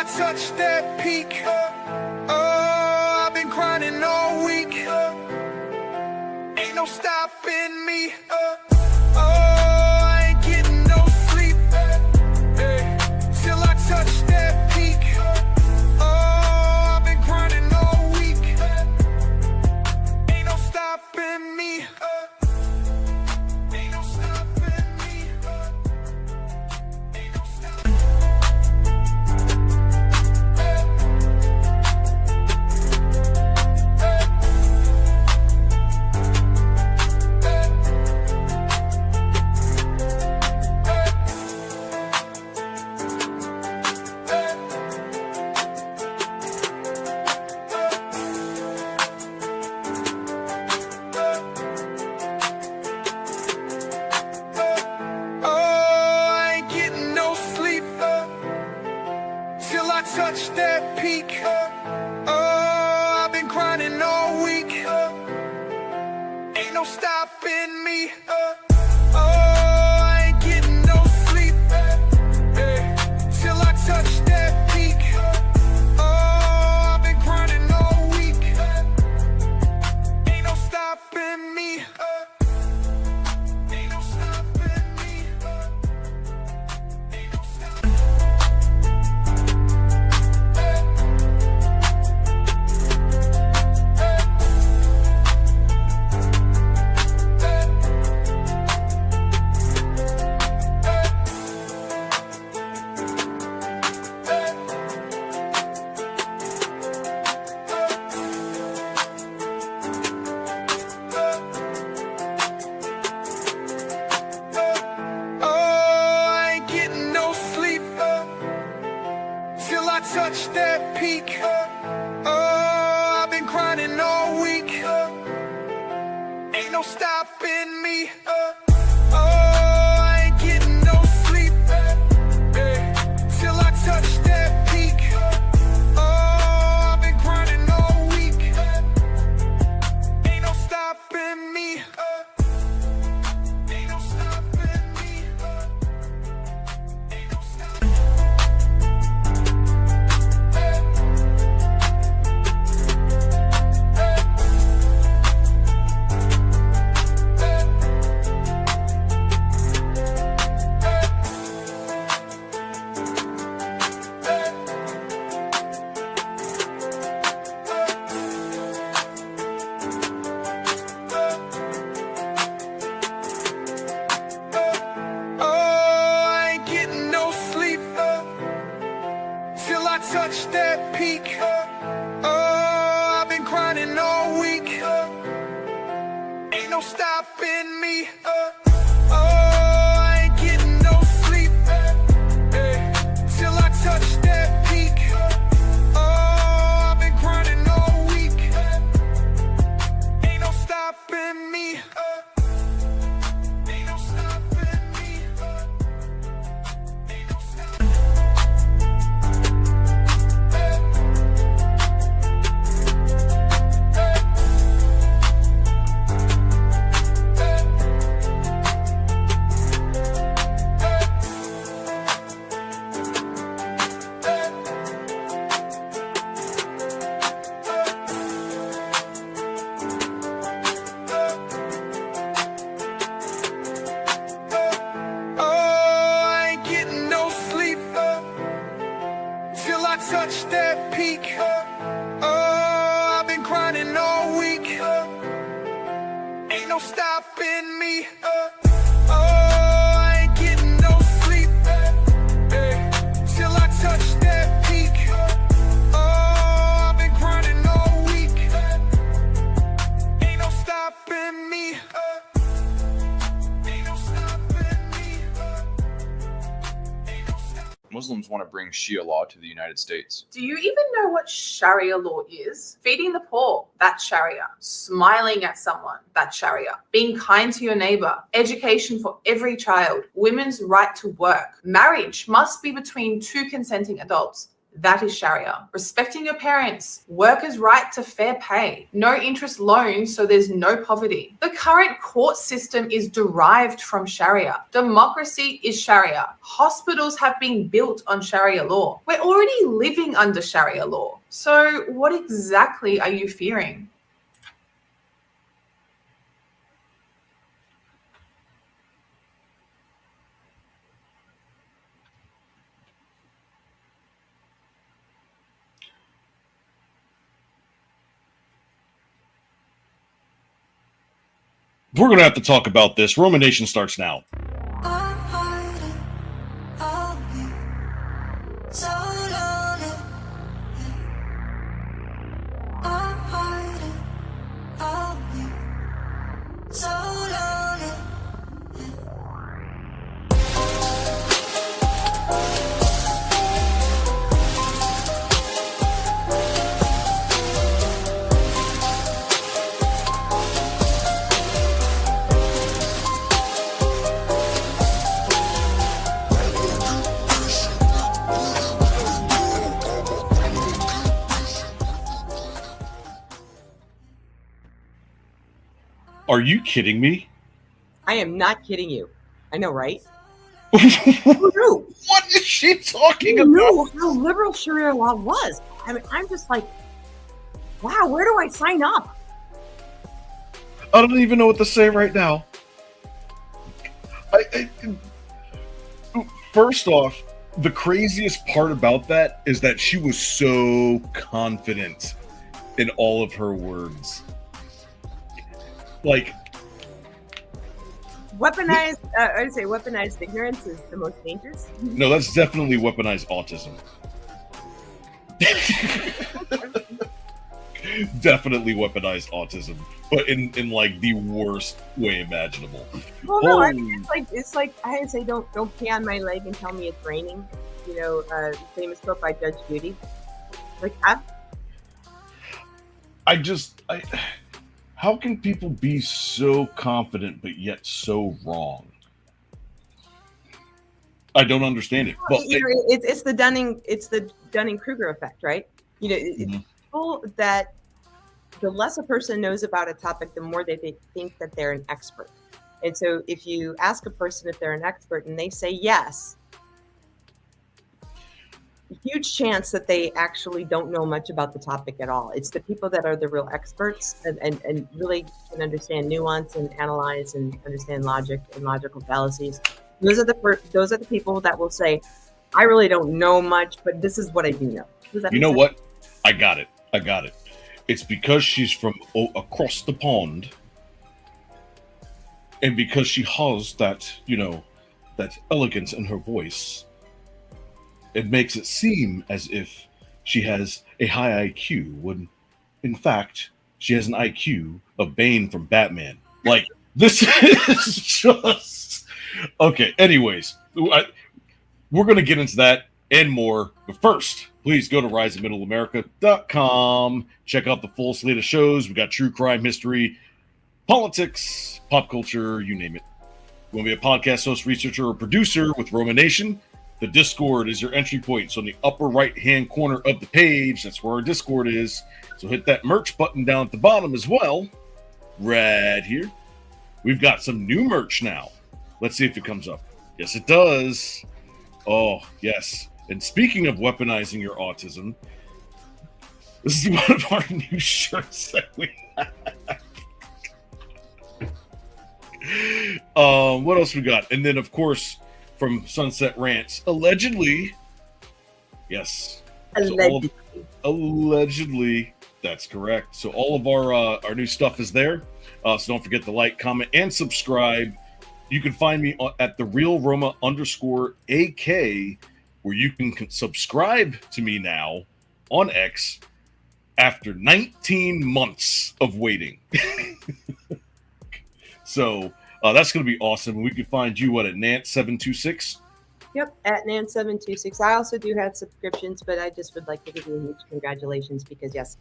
touch that peak. Oh, I've been grinding all week. Ain't no stopping me. Oh, I ain't getting no sleep. Till I touch that peak. Oh, I've been grinding all week. Ain't no stopping me. Ain't no stopping me. Ain't no stopping me. Till I touch that peak. Oh, I've been grinding all week. Ain't no stopping me. Oh, I ain't getting no sleep. Till I touch that peak. Oh, I've been grinding all week. Ain't no stopping me. Ain't no stopping me. Ain't no stopping me. Till I touch that peak. Oh, I've been grinding all week. Ain't no stopping me. Oh, I ain't getting no sleep. Till I touch that peak. Oh, I've been grinding all week. Ain't no stopping me. Ain't no stopping me. Ain't no stopping me. Till I touch that peak. Oh, I've been grinding all week. Ain't no stopping me. Oh, I ain't getting no sleep. Till I touch that peak. Oh, I've been grinding all week. Ain't no stopping me. Ain't no stopping me. Ain't no stopping me. Till I touch that peak. Oh, I've been grinding all week. Ain't no stopping me. Oh, I ain't getting no sleep. Till I touch that peak. Oh, I've been grinding all week. Ain't no stopping me. Ain't no stopping me. Ain't no stopping me. Muslims want to bring Shia law to the United States. Do you even know what Sharia law is? Feeding the poor, that's Sharia. Smiling at someone, that's Sharia. Being kind to your neighbor. Education for every child. Women's right to work. Marriage must be between two consenting adults. That is Sharia. Respecting your parents, workers' right to fair pay, no interest loans so there's no poverty. The current court system is derived from Sharia. Democracy is Sharia. Hospitals have been built on Sharia law. We're already living under Sharia law. So what exactly are you fearing? We're going to have to talk about this. ROMA Nation starts now. I'm hiding, I'll be so lonely. I'm hiding, I'll be so lonely. Are you kidding me? I am not kidding you. I know, right? What Who knew? is she talking Who about? knew how liberal Sharia law was? I mean, I'm just like, wow, where do I sign up? I don't even know what to say right now. First off, the craziest part about that is that she was so confident in all of her words. Like, Weaponized, I would say weaponized ignorance is the most dangerous. no, that's definitely weaponized autism. Definitely weaponized autism, but in like the worst way imaginable. Well, no, I mean, it's like I would say, don't pee on my leg and tell me it's raining. You know, famous quote by Judge Judy. Like, How can people be so confident but yet so wrong? I don't understand it. But you know, it's the Dunning-Kruger effect, right? You know, people that the less a person knows about a topic, the more they think that they're an expert. And so, if you ask a person if they're an expert and they say yes, huge chance that they actually don't know much about the topic at all. It's the people that are the real experts and really can understand nuance and analyze and understand logic and logical fallacies. Those are the people that will say, I really don't know much, but this is what I do know. you know what? I got it. It's because she's from across the pond, and because she has that, that elegance in her voice. It makes it seem as if she has a high IQ when, in fact, she has an IQ of Bane from Batman. Like, this is just... Okay, anyways, we're going to get into that and more. But first, please go to riseofmiddleamerica.com. Check out the full slate of shows. We got true crime, history, politics, pop culture, you name it. You want to be a podcast host, researcher, or producer with ROMA Nation? The Discord is your entry point. So in the upper right-hand corner of the page, that's where our Discord is. So hit that merch button down at the bottom as well. Right here. We've got some new merch now. Let's see if it comes up. Yes, it does. Oh, yes. And speaking of weaponizing your autism, this is one of our new shirts that we have. What else we got? And then, of course, from Sunset Rants, allegedly, yes, Allegedly. Allegedly, that's correct. So all of our new stuff is there. So don't forget to like, comment, and subscribe. You can find me at the Real Roma _AK, where you can subscribe to me now on X after 19 months of waiting. So that's going to be awesome. We can find you at Nant726. Yep, at Nan726. I also do have subscriptions, but I just would like to give you a huge congratulations because, yes,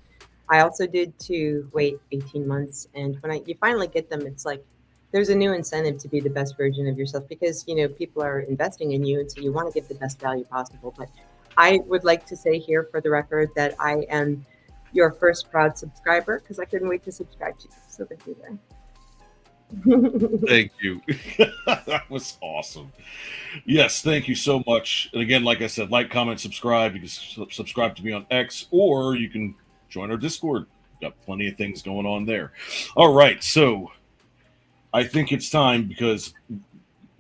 I also did to wait 18 months. And when you finally get them, it's like there's a new incentive to be the best version of yourself because, people are investing in you. And so you want to get the best value possible. But I would like to say here for the record that I am your first proud subscriber because I couldn't wait to subscribe to you. So thank you there. Thank you. That was awesome. Yes, thank you so much. And again, like I said, like, comment, subscribe. You can subscribe to me on X, or you can join our Discord. Got plenty of things going on there. All right, so I think it's time, because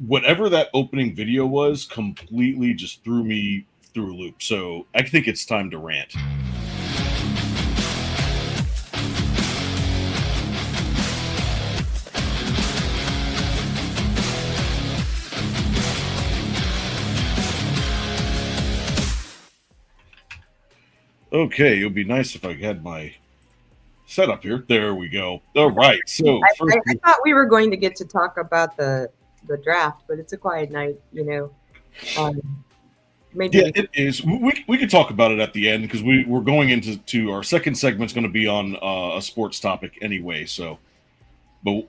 whatever that opening video was completely just threw me through a loop. So I think it's time to rant. Okay, it would be nice if I had my setup here. There we go. All right. So I thought we were going to get to talk about the draft, but it's a quiet night, you know. Maybe yeah, it is. We could talk about it at the end, because we're going into our second segment's going to be on a sports topic anyway. So, but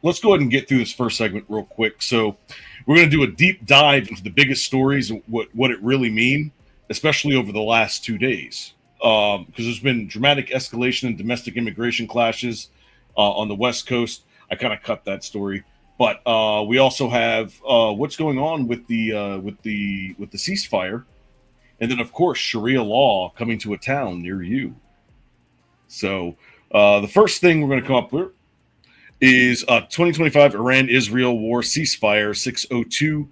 let's go ahead and get through this first segment real quick. So, we're going to do a deep dive into the biggest stories and what it really mean, especially over the last 2 days, because there's been dramatic escalation in domestic immigration clashes on the West Coast. I kind of cut that story, but we also have what's going on with the ceasefire, and then of course Sharia law coming to a town near you. So the first thing we're going to come up with is 2025 Iran-Israel war ceasefire 602.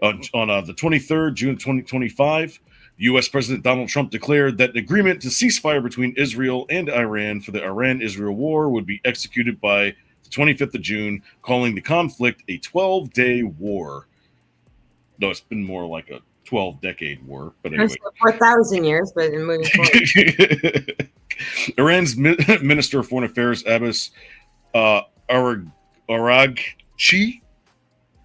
On the 23rd, June 2025, U.S. President Donald Trump declared that an agreement to ceasefire between Israel and Iran for the Iran-Israel war would be executed by the 25th of June, calling the conflict a 12-day war. No, it's been more like a 12-decade war, but anyway. 4,000 years, but in moving forward. Iran's Minister of Foreign Affairs, Abbas Araghchi,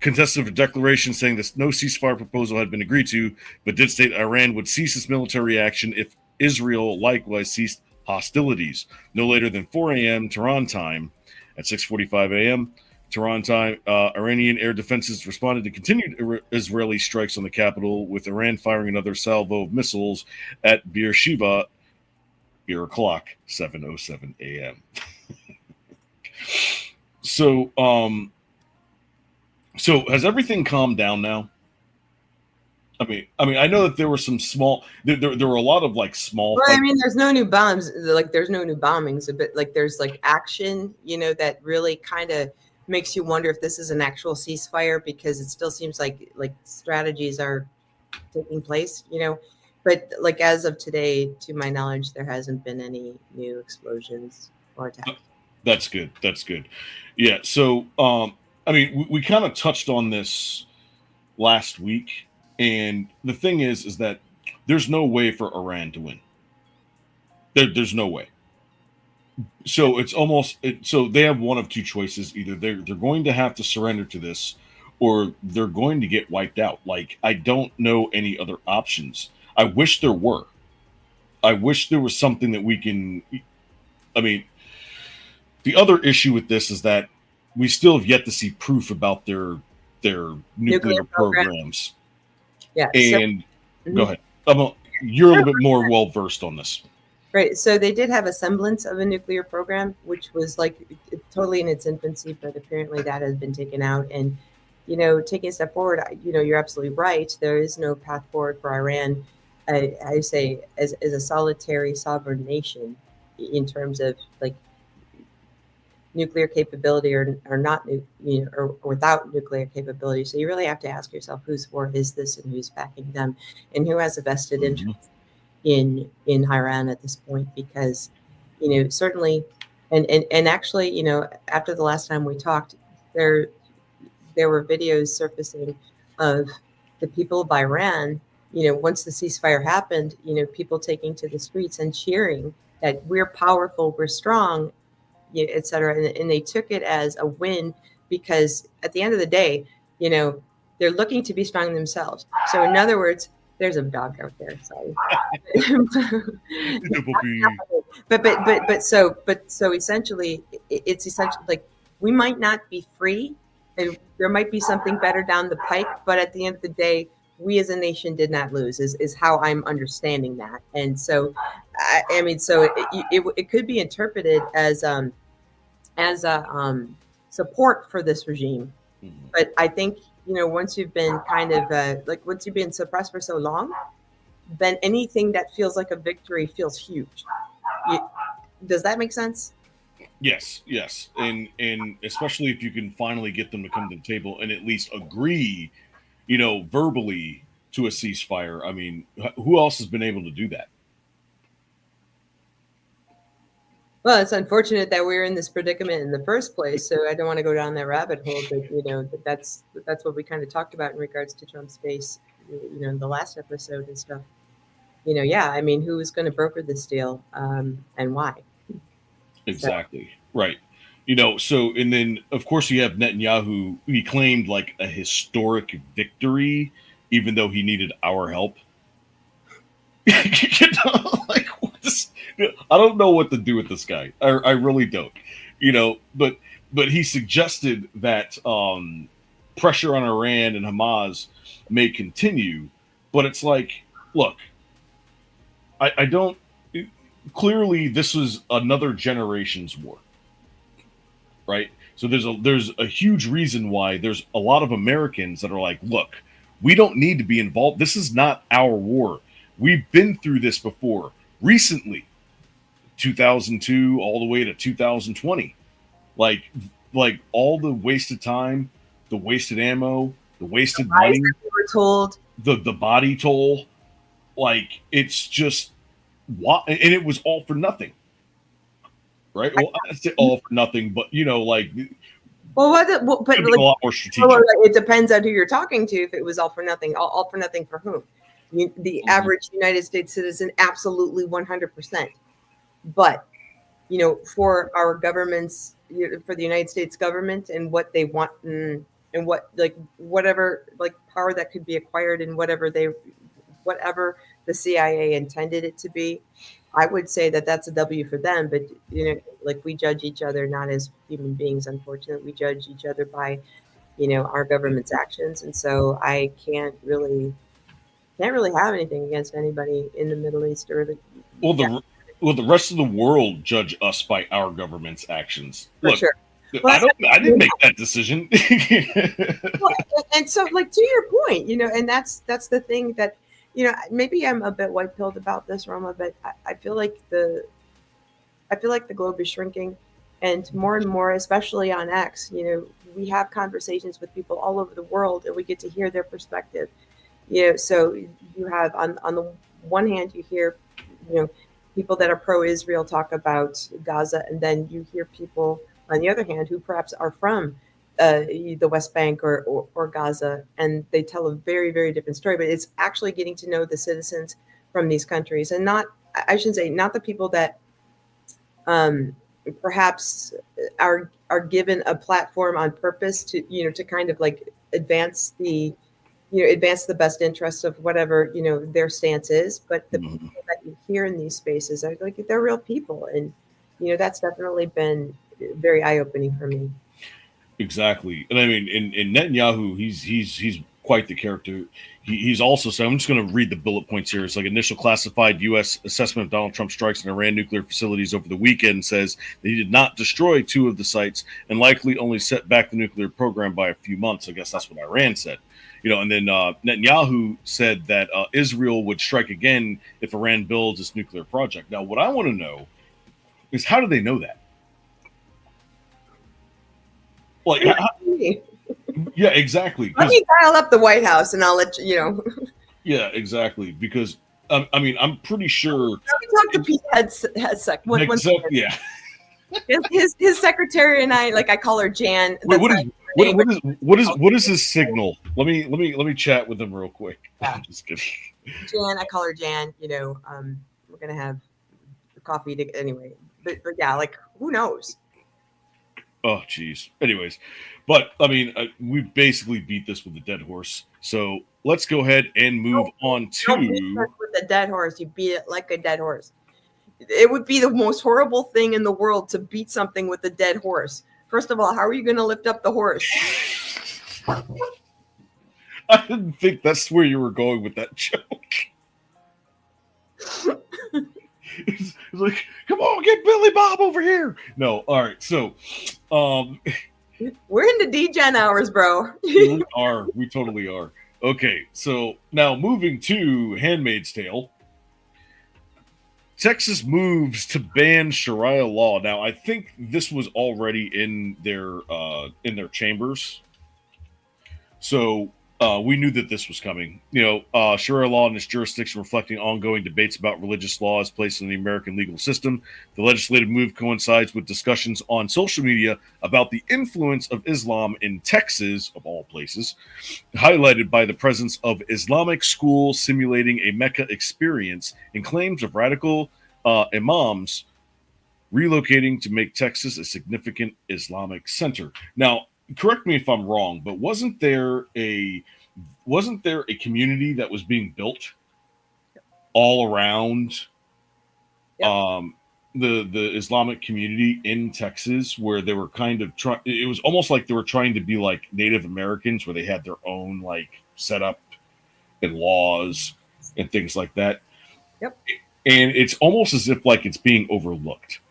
contested a declaration saying that no ceasefire proposal had been agreed to, but did state Iran would cease its military action if Israel likewise ceased hostilities no later than 4 a.m. Tehran time. At 6:45 a.m. Tehran time, Iranian air defenses responded to continued Israeli strikes on the capital, with Iran firing another salvo of missiles at Beersheba, 7:07 a.m. So has everything calmed down now? I mean, I know that there were some small. There were a lot of like small. Well, I mean, there's no new bombs. Like, there's no new bombings. But like, there's like action, you know, that really kind of makes you wonder if this is an actual ceasefire, because it still seems like strategies are taking place, you know. But like, as of today, to my knowledge, there hasn't been any new explosions or attacks. That's good. That's good. Yeah. So, I mean, we kind of touched on this last week, and the thing is that there's no way for Iran to win. There's no way. So it's almost so they have one of two choices: either they're going to have to surrender to this, or they're going to get wiped out. Like, I don't know any other options. I wish there were. I wish there was something that we can. I mean, the other issue with this is that we still have yet to see proof about their nuclear programs. Yeah. And go ahead. You're a little bit more well versed on this. Right. So they did have a semblance of a nuclear program, which was like totally in its infancy, but apparently that has been taken out. And, you know, taking a step forward, you know, you're absolutely right. There is no path forward for Iran, I say, as a solitary sovereign nation in terms of like nuclear capability or not, you know, or without nuclear capability. So you really have to ask yourself, whose war is this, and who's backing them, and who has a vested interest in Iran at this point? Because, you know, certainly, and actually, you know, after the last time we talked, there were videos surfacing of the people of Iran, you know, once the ceasefire happened, you know, people taking to the streets and cheering that we're powerful, we're strong, et cetera. And they took it as a win, because at the end of the day, you know, they're looking to be strong themselves. So in other words, there's a dog out there. Sorry. but so essentially, it's essentially like, we might not be free, and there might be something better down the pike, but at the end of the day, we as a nation did not lose, is how I'm understanding that. And so, I mean, so it could be interpreted as a support for this regime. Mhm. But I think, once you've been kind of once you've been suppressed for so long, then anything that feels like a victory feels huge. Does that make sense? Yes, yes, and especially if you can finally get them to come to the table and at least agree, verbally to a ceasefire. I mean, who else has been able to do that? Well, it's unfortunate that we're in this predicament in the first place. So I don't want to go down that rabbit hole, but that's what we kind of talked about in regards to Trump's base, in the last episode and stuff. Yeah, I mean, who is going to broker this deal, and why? Exactly. Right. So, and then of course you have Netanyahu. He claimed like a historic victory, even though he needed our help. Like I don't know what to do with this guy. I really don't. But he suggested that pressure on Iran and Hamas may continue. But it's like, look, I don't. Clearly, this was another generation's war, right? So there's a huge reason why there's a lot of Americans that are like, look, we don't need to be involved. This is not our war. We've been through this before. Recently, 2002 all the way to 2020, like all the wasted time, the wasted ammo, the wasted money, we were told, the body toll, like it's just what, and it was all for nothing, right? Well, I say all for nothing, but but a lot more strategic. It depends on who you're talking to. If it was all for nothing, all for nothing for whom? The average United States citizen, absolutely 100%. But for our governments, for the United States government and what they want, and what whatever power that could be acquired and whatever the CIA intended it to be, I would say that that's a W for them. But we judge each other not as human beings. Unfortunately, we judge each other by our government's actions, and so I can't really have anything against anybody in the Middle East or the rest of the world judge us by our government's actions. For Look, sure. Well, I didn't make that decision. And so, to your point, and that's the thing that, maybe I'm a bit white-pilled about this, Roma, but I feel like the globe is shrinking, and more, especially on X, we have conversations with people all over the world, and we get to hear their perspective. So you have on the one hand, you hear, people that are pro-Israel talk about Gaza, and then you hear people on the other hand who perhaps are from the West Bank or Gaza, and they tell a very, very different story. But it's actually getting to know the citizens from these countries, and not the people that perhaps are given a platform on purpose to to kind of advance the best interests of whatever their stance is. But the people that you hear in these spaces are they're real people, and that's definitely been very eye-opening for me. Exactly, and I mean, in Netanyahu, he's quite the character. He's also, so I'm just going to read the bullet points here. It's initial classified U.S. assessment of Donald Trump strikes in Iran nuclear facilities over the weekend says that he did not destroy 2 of the sites and likely only set back the nuclear program by a few months. I guess that's what Iran said. And then Netanyahu said that Israel would strike again if Iran builds its nuclear project. Now, what I want to know is, how do they know that? Yeah, exactly. Let me dial up the White House, and I'll let you know. Yeah, exactly. Because I mean, I'm pretty sure. Let me talk to Pete Hegseth. Yeah. His secretary and I call her Jan. Wait, what is his signal? Let me chat with him real quick. Yeah. Just kidding. Jan, I call her Jan. We're gonna have coffee anyway. But yeah, who knows? Oh, geez. Anyways, but I mean, we basically beat this with a dead horse. So let's go ahead and move on to. Don't beat it with a dead horse. You beat it like a dead horse. It would be the most horrible thing in the world to beat something with a dead horse. First of all, how are you going to lift up the horse? I didn't think that's where you were going with that joke. It's like, come on, get Billy Bob over here. No, all right. So, We're into degen hours, bro. we totally are. Okay, so now moving to Handmaid's Tale. Texas moves to ban Sharia law. Now, I think this was already in their chambers, so we knew that this was coming. Sharia law in this jurisdiction reflecting ongoing debates about religious laws placed in the American legal system. The legislative move coincides with discussions on social media about the influence of Islam in Texas, of all places, highlighted by the presence of Islamic schools simulating a Mecca experience and claims of radical imams relocating to make Texas a significant Islamic center. Now, correct me if I'm wrong, but wasn't there a community that was being built all around the Islamic community in Texas, where they were kind of it was almost like they were trying to be like Native Americans, where they had their own like setup and laws and things like that. Yep. And it's almost as if like it's being overlooked.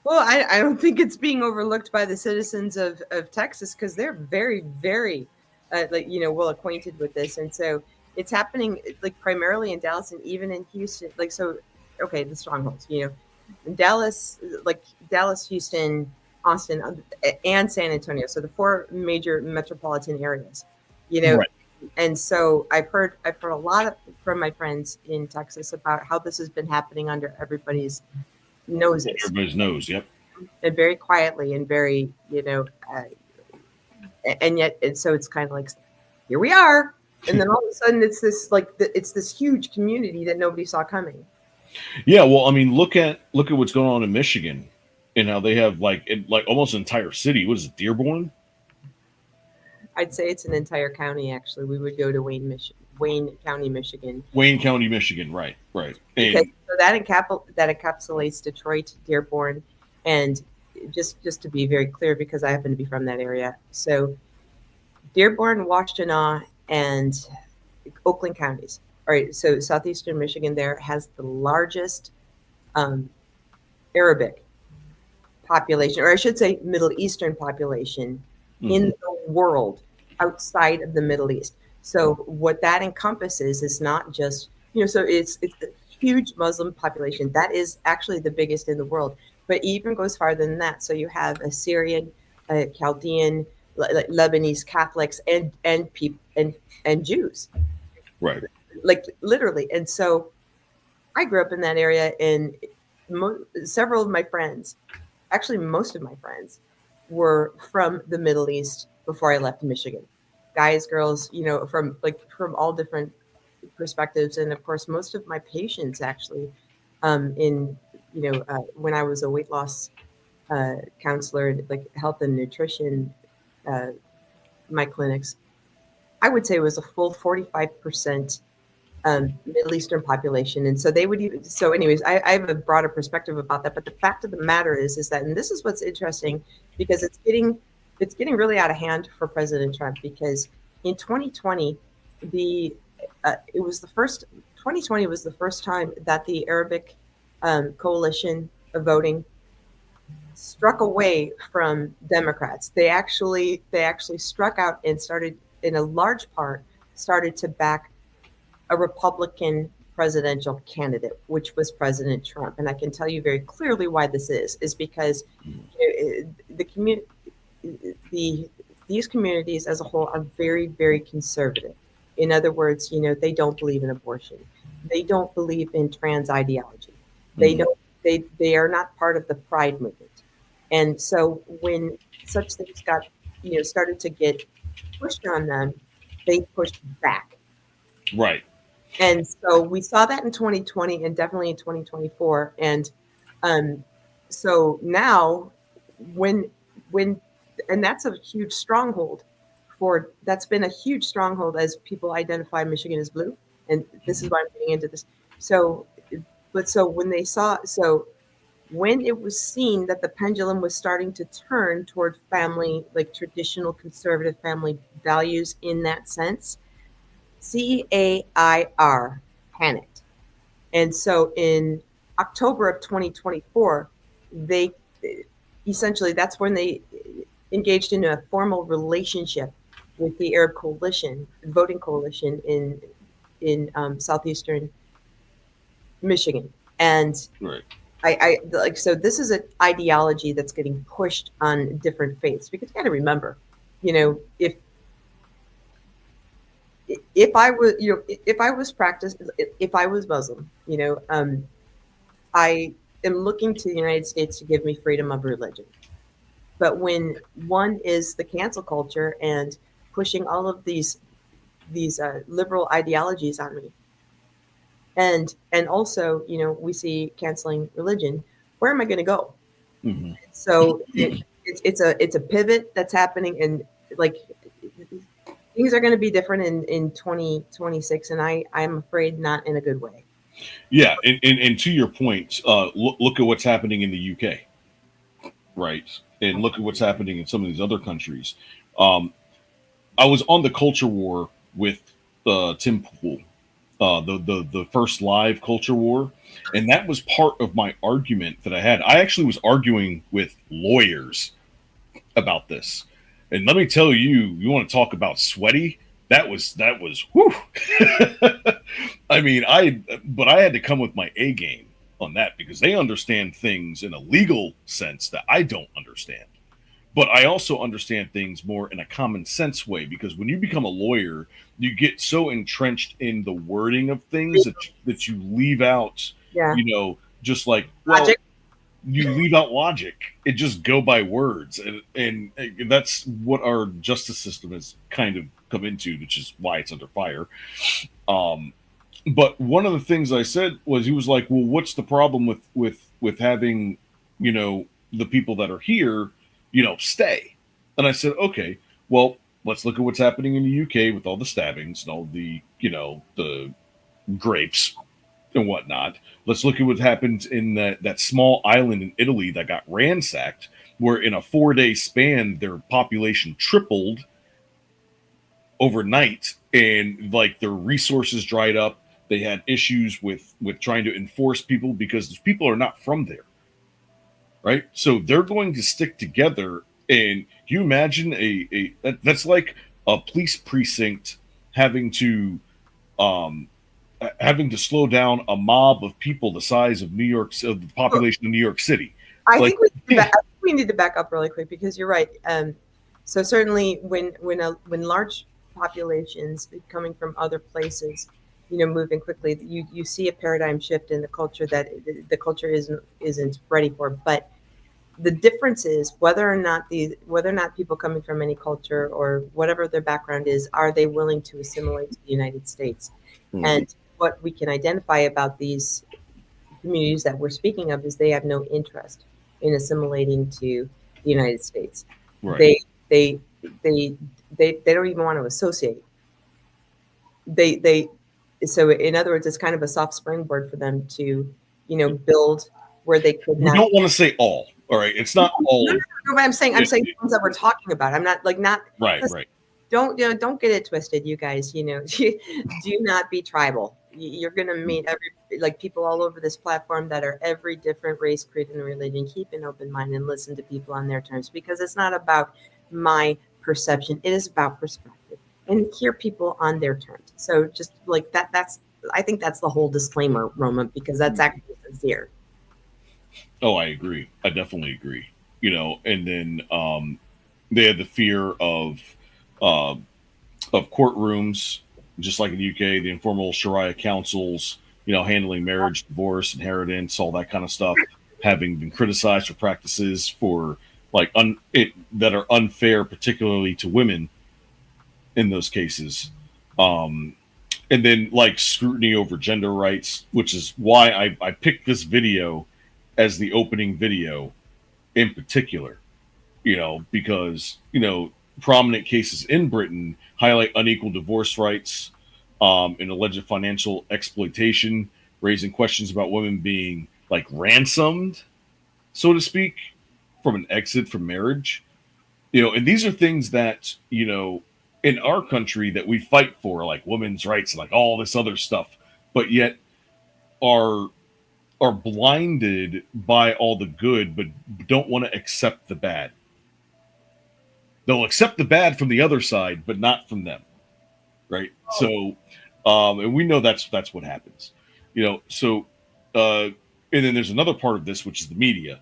Well, I don't think it's being overlooked by the citizens of Texas, because they're very, very, well acquainted with this. And so it's happening like primarily in Dallas and even in Houston. The strongholds, in Dallas, Houston, Austin, and San Antonio. So the 4 major metropolitan areas, Right. And so I've heard a lot from my friends in Texas about how this has been happening under everybody's noses. Everybody's nose, yep. And very quietly and very, and yet, and so it's kind of like, here we are. And then all of a sudden it's this it's this huge community that nobody saw coming. Yeah, well, I mean, look at what's going on in Michigan and how they have like almost an entire city. What is it, Dearborn? I'd say it's an entire county. Actually, we would go to Wayne County, Michigan. Wayne County, Michigan, right. So that encapsulates Detroit, Dearborn, and just to be very clear, because I happen to be from that area. So Dearborn, Washtenaw, and Oakland counties. All right. So southeastern Michigan there has the largest Arabic population, or I should say Middle Eastern population in the world outside of the Middle East. So what that encompasses is not just, so it's a huge Muslim population. That is actually the biggest in the world, but it even goes farther than that. So you have Assyrian, Chaldean, Lebanese Catholics, and Jews. Right. Like literally. And so I grew up in that area, and several of my friends, actually most of my friends, were from the Middle East before I left Michigan. Guys, girls, from all different perspectives. And of course, most of my patients actually, when I was a weight loss counselor, like health and nutrition, my clinics, I would say it was a full 45% Middle Eastern population. And so they would even, so anyways, I have a broader perspective about that. But the fact of the matter is that, and this is what's interesting, because it's getting really out of hand for President Trump, because in 2020, 2020 was the first time that the Arabic coalition of voting struck away from Democrats. They actually struck out and started, in a large part, started to back a Republican presidential candidate, which was President Trump. And I can tell you very clearly why this is because these communities as a whole are very, very conservative. In other words, they don't believe in abortion. They don't believe in trans ideology. They are not part of the Pride movement. And so when such things got, started to get pushed on them, they pushed back. Right. And so we saw that in 2020 and definitely in 2024. And so now and that's a huge stronghold that's been a huge stronghold as people identify Michigan as blue. And this is why I'm getting into this. When it was seen that the pendulum was starting to turn toward family, like traditional conservative family values in that sense, CAIR, panicked. And so in October of 2024, they essentially, that's when they engaged in a formal relationship with the Arab coalition, voting coalition in southeastern Michigan. And Right. I like, so this is an ideology that's getting pushed on different faiths, because you got to remember, you know, if I was, you know, if I was practiced, if I was Muslim, you know, I am looking to the United States to give me freedom of religion. But when one is the cancel culture and pushing all of these liberal ideologies on me, and also, you know, we see canceling religion, where am I going to go? Mhm. So it's a pivot that's happening, and like things are going to be different in 2026, and I'm afraid not in a good way. Yeah, and to your point, look at what's happening in the UK, right? And look at what's happening in some of these other countries. Um, I was on the culture war with Tim Pool, the first live culture war, and that was part of my argument that I had. I actually was arguing with lawyers about this, and let me tell you, you want to talk about sweaty? That was whew. I mean, but I had to come with my A game on that because they understand things in a legal sense that I don't understand. But I also understand things more in a common sense way, because when you become a lawyer, you get so entrenched in the wording of things that you leave out, Yeah, just like, well, logic. you leave out logic. It just go by words, and that's what our justice system has kind of come into, which is why it's under fire. Um, but one of the things I said was, he was like, "Well, what's the problem with having, the people that are here, stay?" And I said, "Okay, well, let's look at what's happening in the UK with all the stabbings and all the grapes and whatnot. Let's look at what happened in that small island in Italy that got ransacked, where in a 4-day span their population tripled overnight, and like their resources dried up. They had issues with trying to enforce people because these people are not from there, right? So they're going to stick together. And you imagine that's like a police precinct having to um, having to slow down a mob of people the size of of the population of New York City. I Like, think I think we need to back up really quick, because you're right. So certainly when large populations coming from other places, moving quickly, you see a paradigm shift in the culture that the culture isn't ready for. But the difference is whether or not people coming from any culture or whatever their background is, are they willing to assimilate to the United States? And what we can identify about these communities that we're speaking of is they have no interest in assimilating to the United States. right. They they they they don't even want to associate. They So in other words, it's kind of a soft springboard for them to build where they could We not. don't want to say all. All right, it's not all. No, but I'm saying the ones that we're talking about. I'm not Right, right. Don't get it twisted, you guys. Do not be tribal. You're gonna meet people all over this platform that are every different race, creed, and religion. Keep an open mind and listen to people on their terms, because it's not about my perception. It is about perspective, and hear people on their terms. So just like that. I think that's the whole disclaimer, Roma, because that's actually sincere. Oh, I agree. I definitely agree. And then they had the fear uh, of courtrooms, just like in the UK, the informal Sharia councils, handling marriage, divorce, inheritance, all that kind of stuff, having been criticized for practices for like that are unfair, particularly to women in those cases. Um, and then like scrutiny over gender rights, which is why I picked this video as the opening video in particular, because, prominent cases in Britain highlight unequal divorce rights, and alleged financial exploitation, raising questions about women being like ransomed, so to speak, from an exit from marriage. And these are things that, in our country that we fight for, like women's rights and like all this other stuff, but yet are blinded by all the good, but don't want to accept the bad. They'll accept the bad from the other side, but not from them, right? So, and we know that's what happens, So, and then there's another part of this, which is the media,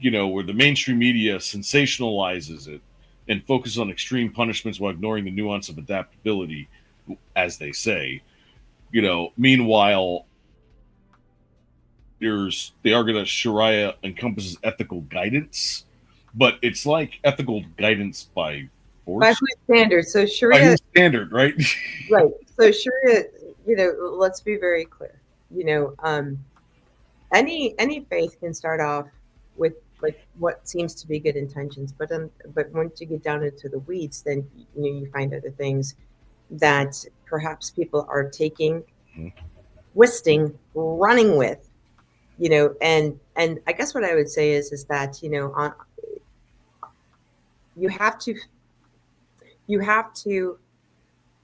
where the mainstream media sensationalizes it and focuses on extreme punishments while ignoring the nuance of adaptability, as they say. Meanwhile, the argument that Sharia encompasses ethical guidance, but it's like ethical guidance by force. By whose standard? So By Sharia, whose standard, right? right? So Sharia, let's be very clear. Any faith can start off with like what seems to be good intentions, but once you get down into the weeds, then you find other things that perhaps people are taking, twisting, running with, and I guess what I would say is that you have to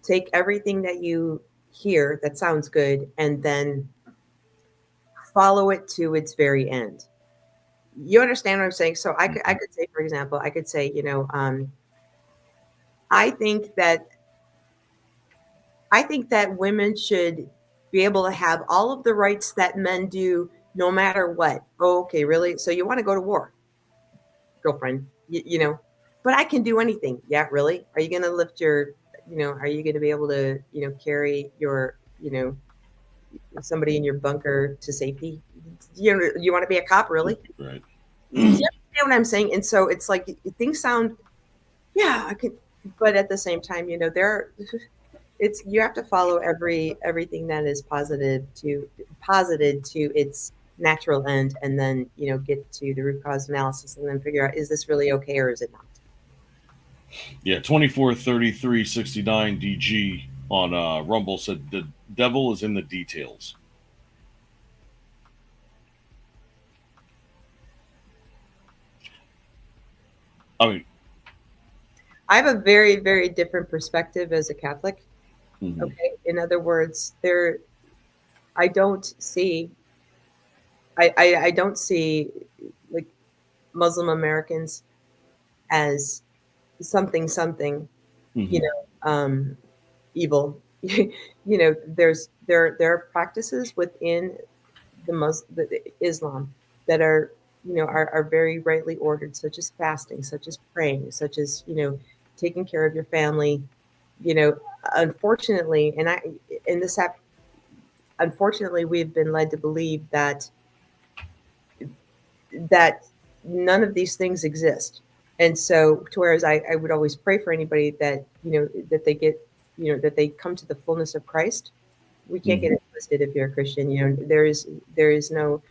take everything that you hear that sounds good and then follow it to its very end. You understand what I'm saying? So I could say, for example, I think that women should be able to have all of the rights that men do, no matter what. Oh, okay, really? So you want to go to war, girlfriend? But I can do anything. Yeah, really? Are you going to lift your? Are you going to be able to, carry your, somebody in your bunker to safety? You want to be a cop, really? Right. You understand what I'm saying? And so it's like things sound, yeah, I could, but at the same time, you have to follow everything that is posited to its natural end, and then get to the root cause analysis, and then figure out, is this really okay or is it not? Yeah, 243369 DG on Rumble said the devil is in the details. I mean, I have a very, very different perspective as a Catholic. Mm-hmm. Okay. In other words, I don't see like Muslim Americans as something, mm-hmm. Evil. There are practices within the Islam that are very rightly ordered, such as fasting, such as praying, such as taking care of your family. Unfortunately, unfortunately, we've been led to believe that none of these things exist. And so, to whereas I would always pray for anybody that that they get that they come to the fullness of Christ. We can't get it twisted if you're a Christian. There is no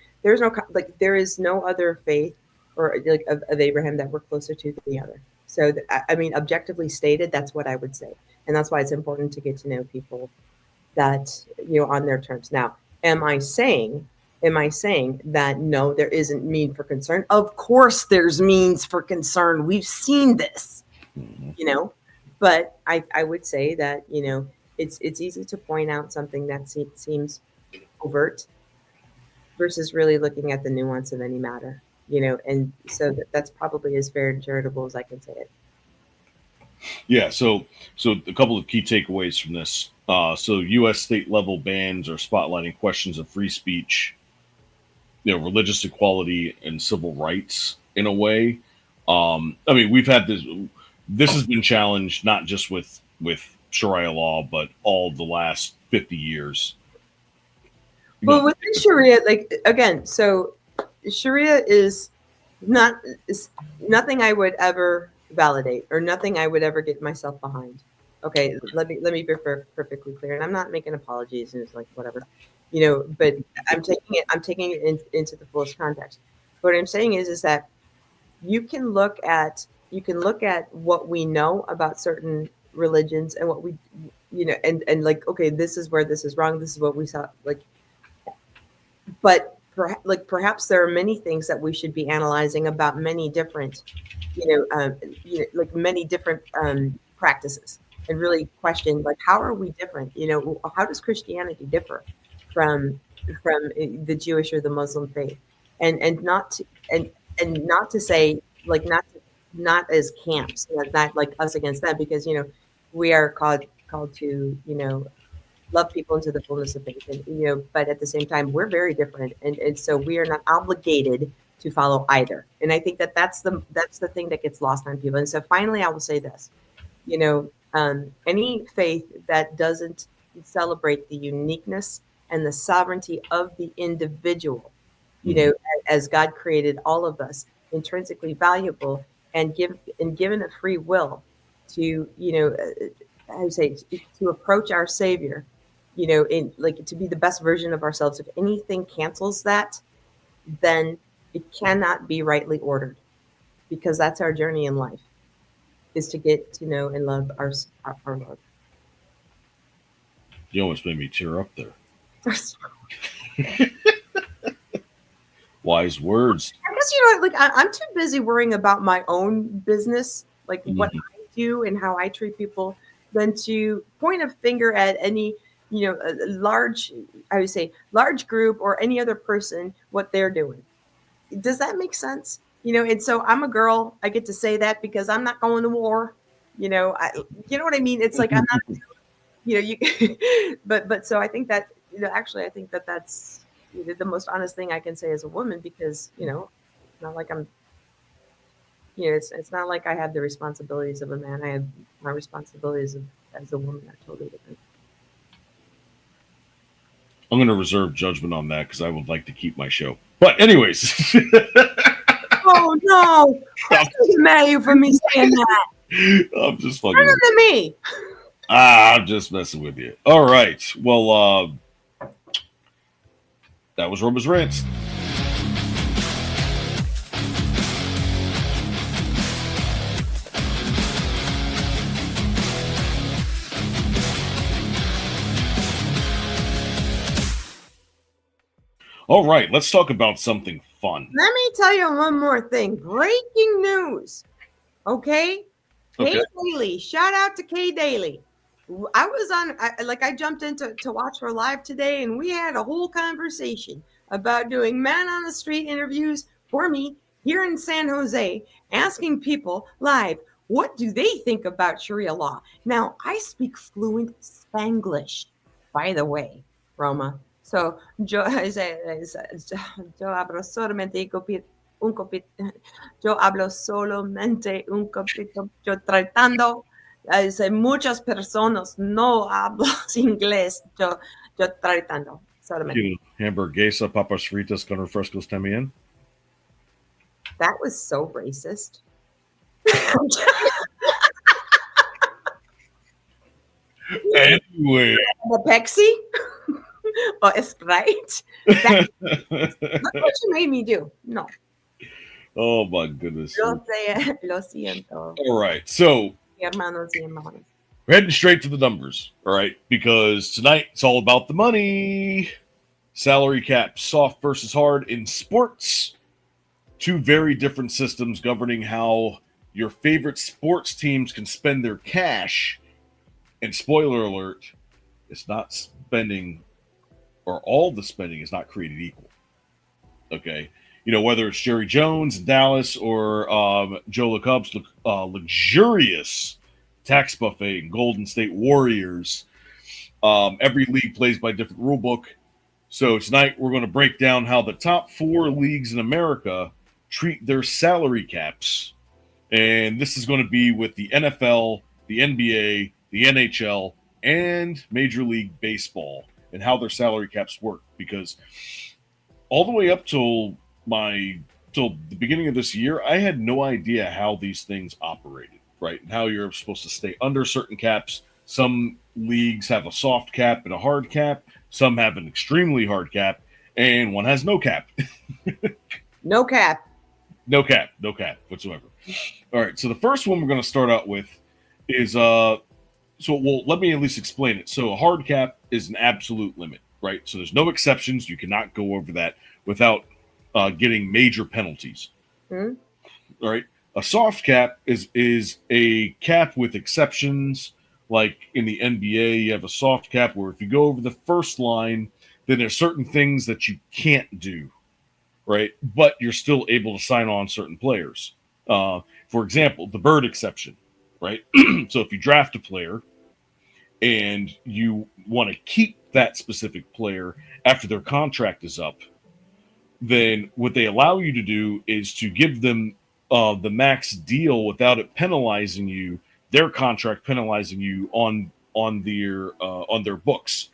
other faith or like of Abraham that we're closer to than the other. So objectively stated, that's what I would say, and that's why it's important to get to know people that on their terms. Now, am I saying that no, there isn't mean for concern? Of course, there's means for concern. We've seen this, but I would say that it's easy to point out something that seems overt versus really looking at the nuance of any matter, and so that's probably as fair and charitable as I can say it. Yeah, so a couple of key takeaways from this. So U.S. state level bans are spotlighting questions of free speech, religious equality and civil rights in a way. We've had this. This has been challenged not just with Sharia law, but all the last 50 years. Well, within Sharia, so Sharia is nothing I would ever validate or nothing I would ever get myself behind. Okay, let me be perfectly clear, and I'm not making apologies, and it's like whatever, but I'm taking it into the fullest context. What I'm saying is that you can look at what we know about certain religions and what we and like, okay, this is where this is wrong, this is what we saw, but perhaps there are many things that we should be analyzing about many different many different practices. and really question, like, how are we different? You know, how does Christianity differ from the Jewish or the Muslim faith? And not to, and not to say, like, not as camps, not like us against them, because, you know, we are called to, you know, love people into the fullness of faith, and, you know, but at the same time, we're very different, and so we are not obligated to follow either. And I think that that's the thing that gets lost on people. And so finally, I will say this, you know, any faith that doesn't celebrate the uniqueness and the sovereignty of the individual, you know, as God created all of us, intrinsically valuable, and given a free will to, you know, how you say, to approach our Savior, you know, in, like, to be the best version of ourselves. If anything cancels that, then it cannot be rightly ordered, because that's our journey in life, is to get to know and love our Lord. You almost made me tear up there. Wise words. I guess, you know, like, I'm too busy worrying about my own business, like what I do and how I treat people, than to point a finger at any, you know, a large, I would say, large group or any other person, what they're doing. Does that make sense? You know, and so I'm a girl. I get to say that because I'm not going to war. You know, you know what I mean? It's like, I'm not, you know, you, but so I think that, you know, actually, I think that that's, you know, the most honest thing I can say as a woman, because, you know, it's not like I'm, you know, it's not like I have the responsibilities of a man. I have my responsibilities as a woman are totally different. I'm going to reserve judgment on that because I would like to keep my show. But anyways. Oh, no. That's mad at you for me saying that. I'm just fucking. Better than me. I'm just messing with you. All right. Well, that was Roma's Rants. All right, let's talk about something fun. Let me tell you one more thing. Breaking news. Okay? Kay Daly. Shout out to Kay Daly. I was on, I jumped in to watch her live today, and we had a whole conversation about doing man on the street interviews for me here in San Jose, asking people live, what do they think about Sharia law? Now, I speak fluent Spanglish, by the way, Roma. So yo hablo solamente un copito, yo tratando, muchas personas no hablan inglés, yo tratando solamente. Hamburguesa, papas fritas con refrescos también. That was so racist. Anyway. The Pepsi? Or Sprite? That's what you made me do. No. Oh my goodness. Lo siento. All right. So Hermanos y hermanas. we're heading straight to the numbers. All right. Because tonight it's all about the money. Salary cap, soft versus hard in sports. Two very different systems governing how your favorite sports teams can spend their cash. And spoiler alert, it's not spending, or all the spending is not created equal. Okay. You know, whether it's Jerry Jones in Dallas or Joe LeCub's luxurious tax buffet in Golden State Warriors, every league plays by a different rule book. So tonight we're going to break down how the top 4 leagues in America treat their salary caps. And this is going to be with the NFL, the NBA, the NHL, and Major League Baseball, and how their salary caps work. Because all the way up till the beginning of this year, I had no idea how these things operated, right? And how you're supposed to stay under certain caps. Some leagues have a soft cap and a hard cap. Some have an extremely hard cap, and one has no cap. No cap. No cap whatsoever. All right, so the first one we're going to start out with is let me at least explain it. So a hard cap is an absolute limit, right? So there's no exceptions. You cannot go over that without getting major penalties. Hmm? All right. A soft cap is a cap with exceptions like in the NBA, you have a soft cap where if you go over the first line, then there's certain things that you can't do, right? But you're still able to sign on certain players. For example, the bird exception, right? So if you draft a player and you want to keep that specific player after their contract is up, then what they allow you to do is to give them the max deal without it penalizing you, their contract penalizing you on their books,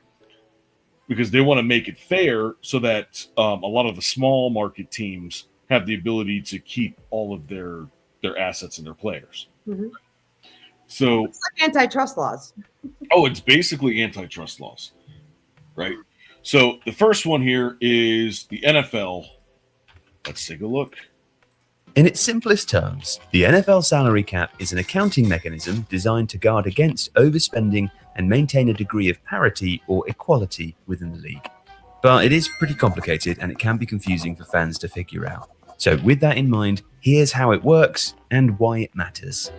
because they want to make it fair so that a lot of the small market teams have the ability to keep all of their assets and their players. Mhm. So It's like antitrust laws. oh, it's basically antitrust laws, right? So the first one here is the NFL. Let's take a look. In its simplest terms, the NFL salary cap is an accounting mechanism designed to guard against overspending and maintain a degree of parity or equality within the league. But it is pretty complicated and it can be confusing for fans to figure out. So with that in mind, here's how it works and why it matters.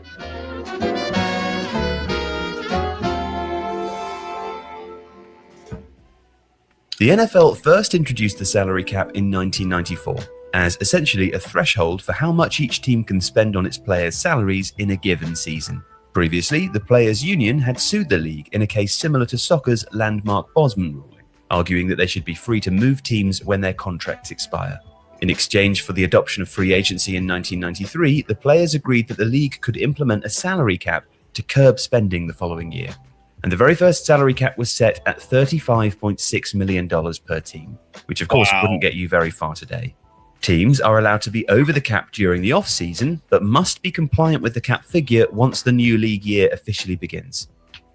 The NFL first introduced the salary cap in 1994 as essentially a threshold for how much each team can spend on its players' salaries in a given season. Previously, the Players' Union had sued the league in a case similar to soccer's landmark Bosman ruling, arguing that they should be free to move teams when their contracts expire. In exchange for the adoption of free agency in 1993, the players agreed that the league could implement a salary cap to curb spending the following year. And the very first salary cap was set at $35.6 million per team, which of course wouldn't get you very far today. Teams are allowed to be over the cap during the off-season, but must be compliant with the cap figure once the new league year officially begins.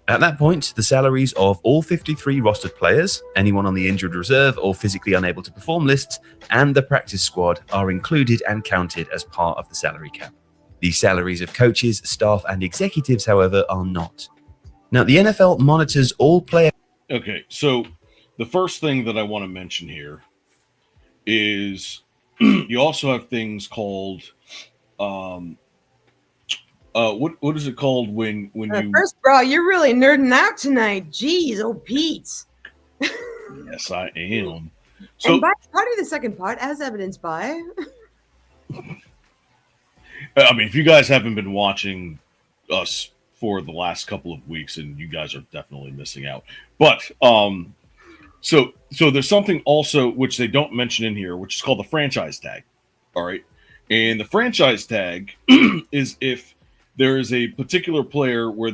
At that point, the salaries of all 53 rostered players, anyone on the injured reserve or physically unable to perform lists, and the practice squad are included and counted as part of the salary cap. The salaries of coaches, staff, and executives, however, are not. Now, the NFL monitors all players. Okay, so the first thing that I want to mention here is you also have things called what is it called when you First, bro, you're really nerding out tonight. Jeez, oh Pete. Yes, I am. So And by part of the second part, as evidenced by I mean, if you guys haven't been watching us for the last couple of weeks, and you guys are definitely missing out. But so there's something also which they don't mention in here, which is called the franchise tag. All right, and the franchise tag is if there is a particular player where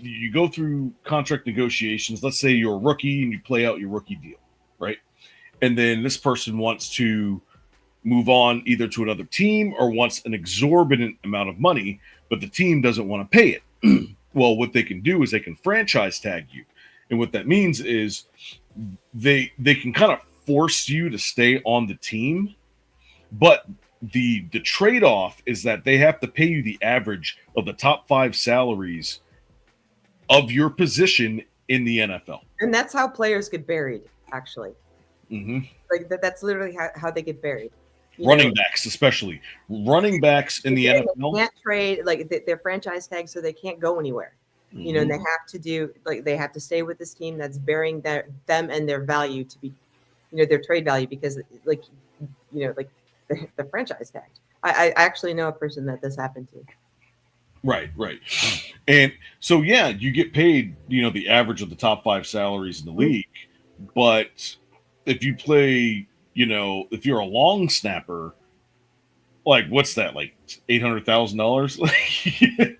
you go through contract negotiations. Let's say you're a rookie and you play out your rookie deal, right? And then this person wants to move on either to another team or wants an exorbitant amount of money, but the team doesn't want to pay it. Well, what they can do is they can franchise tag you. And what that means is they can kind of force you to stay on the team, but the trade-off is that they have to pay you the average of the top 5 salaries of your position in the NFL. and that's how players get buried, actually. Mm-hmm. Like that's literally how they get buried. Running backs, especially running backs in the NFL, can't trade, like they're franchise tags, so they can't go anywhere. You know, and they have to do they have to stay with this team that's burying them and their value to be, their trade value, because like the franchise tag. I actually know a person that this happened to. Right. And so you get paid, the average of the top 5 salaries in the league, but if you play, if you're a long snapper, like what's that, like $800,000?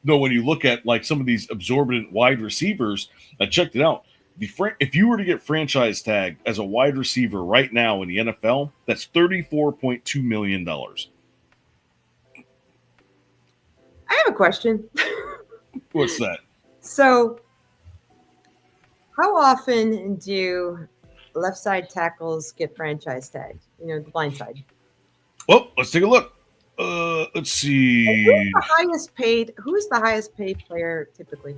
No, when you look at like some of these exorbitant wide receivers, I checked it out. If you were to get franchise tagged as a wide receiver right now in the NFL, that's $34.2 million. I have a question. What's that? So, how often do left side tackles get franchise tagged? The blind side. Well, let's take a look. Let's see. Who is the highest paid player typically?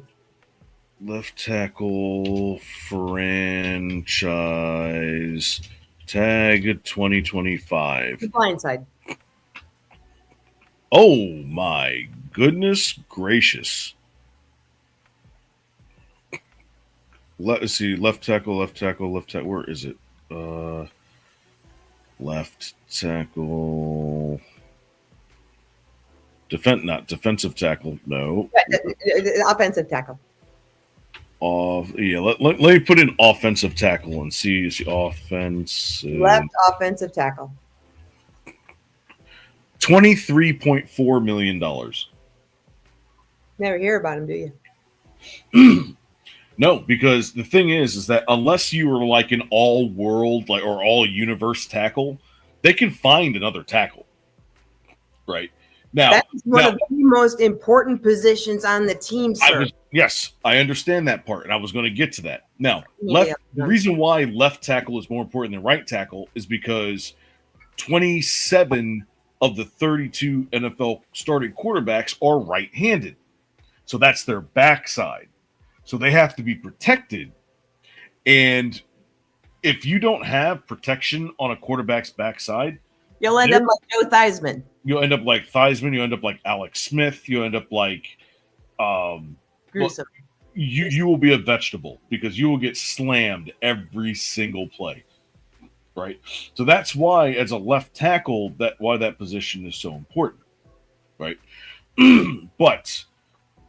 Left tackle franchise tag 2025. The blind side. Oh my goodness gracious. Let's see. Left tackle. Where is it? Left tackle. Not defensive tackle. No. Offensive tackle. Let me put in offensive tackle and see offensive. Left offensive tackle. $23.4 million. Never hear about him, do you? No, because the thing is that unless you are like an all world or all universe tackle, they can find another tackle. Right. Now, that's one of the most important positions on the team, sir. Yes, I understand that part, and I was going to get to that. Now, the reason why left tackle is more important than right tackle is because 27 of the 32 NFL starting quarterbacks are right-handed. So that's their backside. So they have to be protected. And if you don't have protection on a quarterback's backside, you'll end up like Joe Theismann. You'll end up like Theismann. You'll end up like Alex Smith. You'll end up like gruesome. You will be a vegetable because you will get slammed every single play. Right. So that's why, as a left tackle, why that position is so important. Right. But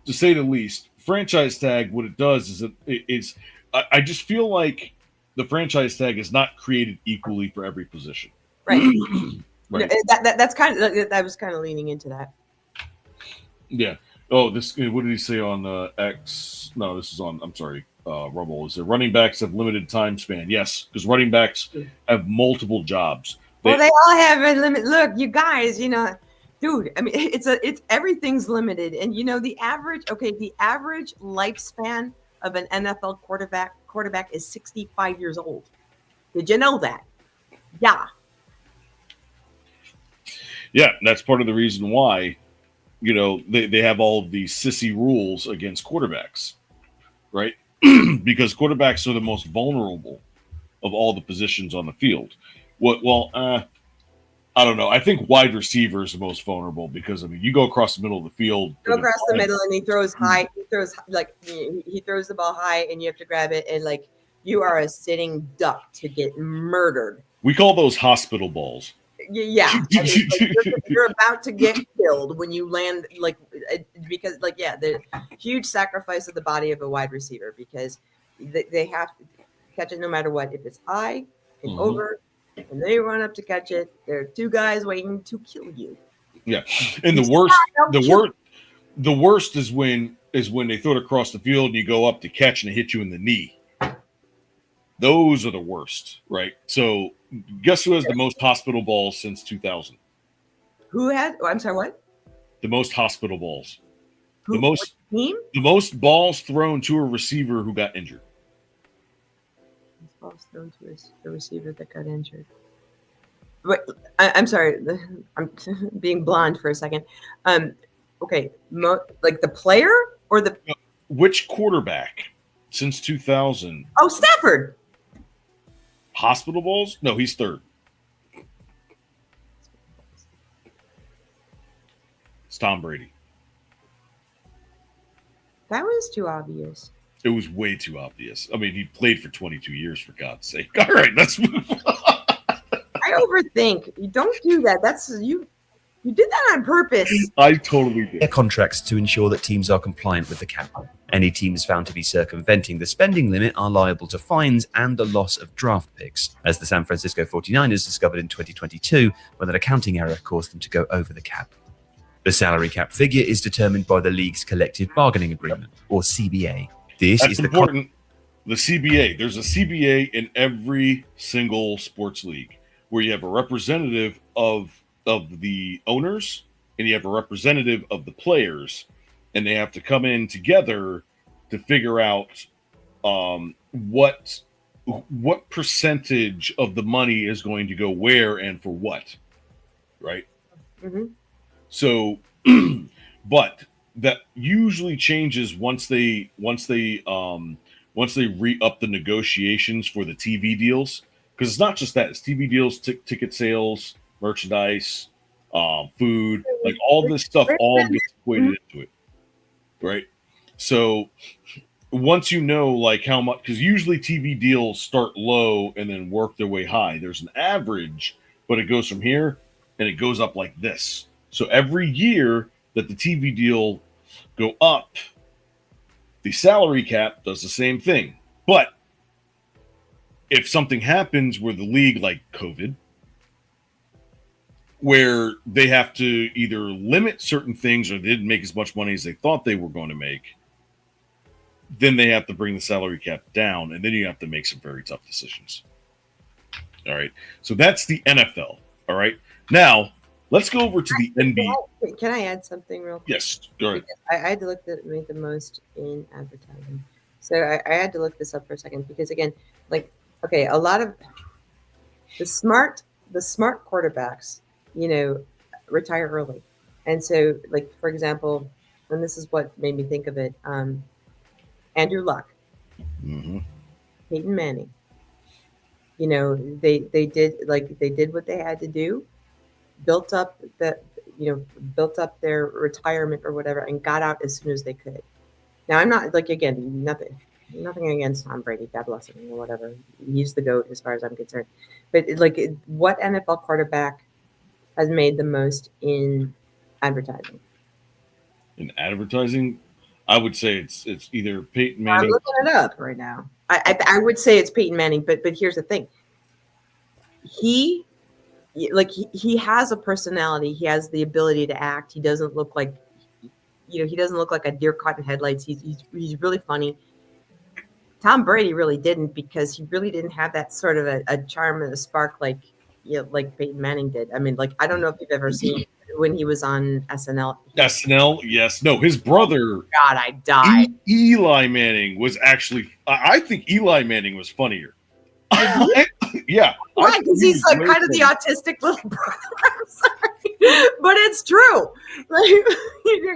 to say the least, franchise tag, what it does is I just feel like the franchise tag is not created equally for every position. Right. Right. That's kind of, I was kind of leaning into that. Yeah. Oh, what did he say on X? No, this is on, I'm sorry, Rumble. Is it running backs have limited time span? Yes, because running backs have multiple jobs. Well, they all have a limit. Look, you guys, dude, I mean, it's everything's limited. And the average lifespan of an NFL quarterback is 65 years old. Did you know that? Yeah. Yeah, that's part of the reason why, they have all of these sissy rules against quarterbacks, right? Because quarterbacks are the most vulnerable of all the positions on the field. I don't know. I think wide receiver is the most vulnerable because, you go across the middle of the field. Go across the middle and he throws high. He throws the ball high and you have to grab it. And you are a sitting duck to get murdered. We call those hospital balls. Yeah, you're about to get killed when you land, because the huge sacrifice of the body of a wide receiver because they have to catch it no matter what. If it's high and over, and they run up to catch it, there are two guys waiting to kill you. Yeah, and the worst is when they throw it across the field and you go up to catch and it hit you in the knee. Those are the worst, right? So, guess who has the most hospital balls since 2000? Who had? Oh, I'm sorry, what? The most hospital balls. The most balls thrown to a receiver who got injured. Balls thrown to a receiver that got injured. Wait, I'm sorry. I'm being blonde for a second. Okay, the player or the which quarterback since 2000? Oh, Stafford. Hospital balls? No, he's third. It's Tom Brady. That was too obvious. It was way too obvious. I mean, he played for 22 years, for God's sake. All right, let's move on. I overthink. You don't do that. You did that on purpose. I totally did. Their contracts to ensure that teams are compliant with the cap. Any teams found to be circumventing the spending limit are liable to fines and the loss of draft picks, as the San Francisco 49ers discovered in 2022 when an accounting error caused them to go over the cap. The salary cap figure is determined by the league's collective bargaining agreement, or CBA. That's important. The CBA. There's a CBA in every single sports league where you have a representative of the owners and you have a representative of the players, and they have to come in together to figure out what percentage of the money is going to go where and for what, right? Mm-hmm. So, but that usually changes once they re-up the negotiations for the TV deals, because it's not just that; it's TV deals, ticket sales, merchandise, food, all this stuff all gets equated into it, right? So once you know like how much, because usually TV deals start low and then work their way high. There's an average, but it goes from here and it goes up like this. So every year that the TV deal go up, the salary cap does the same thing. But if something happens where the league, like COVID, where they have to either limit certain things or they didn't make as much money as they thought they were going to make, then they have to bring the salary cap down, and then you have to make some very tough decisions. All right. So that's the NFL. All right. Now, let's go over to the NBA. Can I add something real quick? Yes, go ahead. I had to look at make the most in advertising. So I had to look this up for a second because again, like, okay, a lot of the smart quarterbacks, retire early. And so, like, for example, and this is what made me think of it, Andrew Luck, Peyton Manning, they did what they had to do, built up their retirement or whatever, and got out as soon as they could. Now, I'm not nothing against Tom Brady, God bless him, or whatever. He's the GOAT as far as I'm concerned. But what NFL quarterback has made the most in advertising? In advertising, I would say it's either Peyton I'm Manning. looking it up right now. I would say it's Peyton Manning, but here's the thing. He has a personality. He has the ability to act. He doesn't look like, he doesn't look like a deer caught in headlights. He's really funny. Tom Brady really didn't, because he really didn't have that sort of a charm and a spark like Peyton Manning did. I mean, like, I don't know if you've ever seen when he was on SNL. SNL, yes. No, his brother. God, I died. Eli Manning was actually, I think Eli Manning was funnier. Yeah. Why? Because he's like kind of the autistic little brother. I'm sorry, but it's true. Like,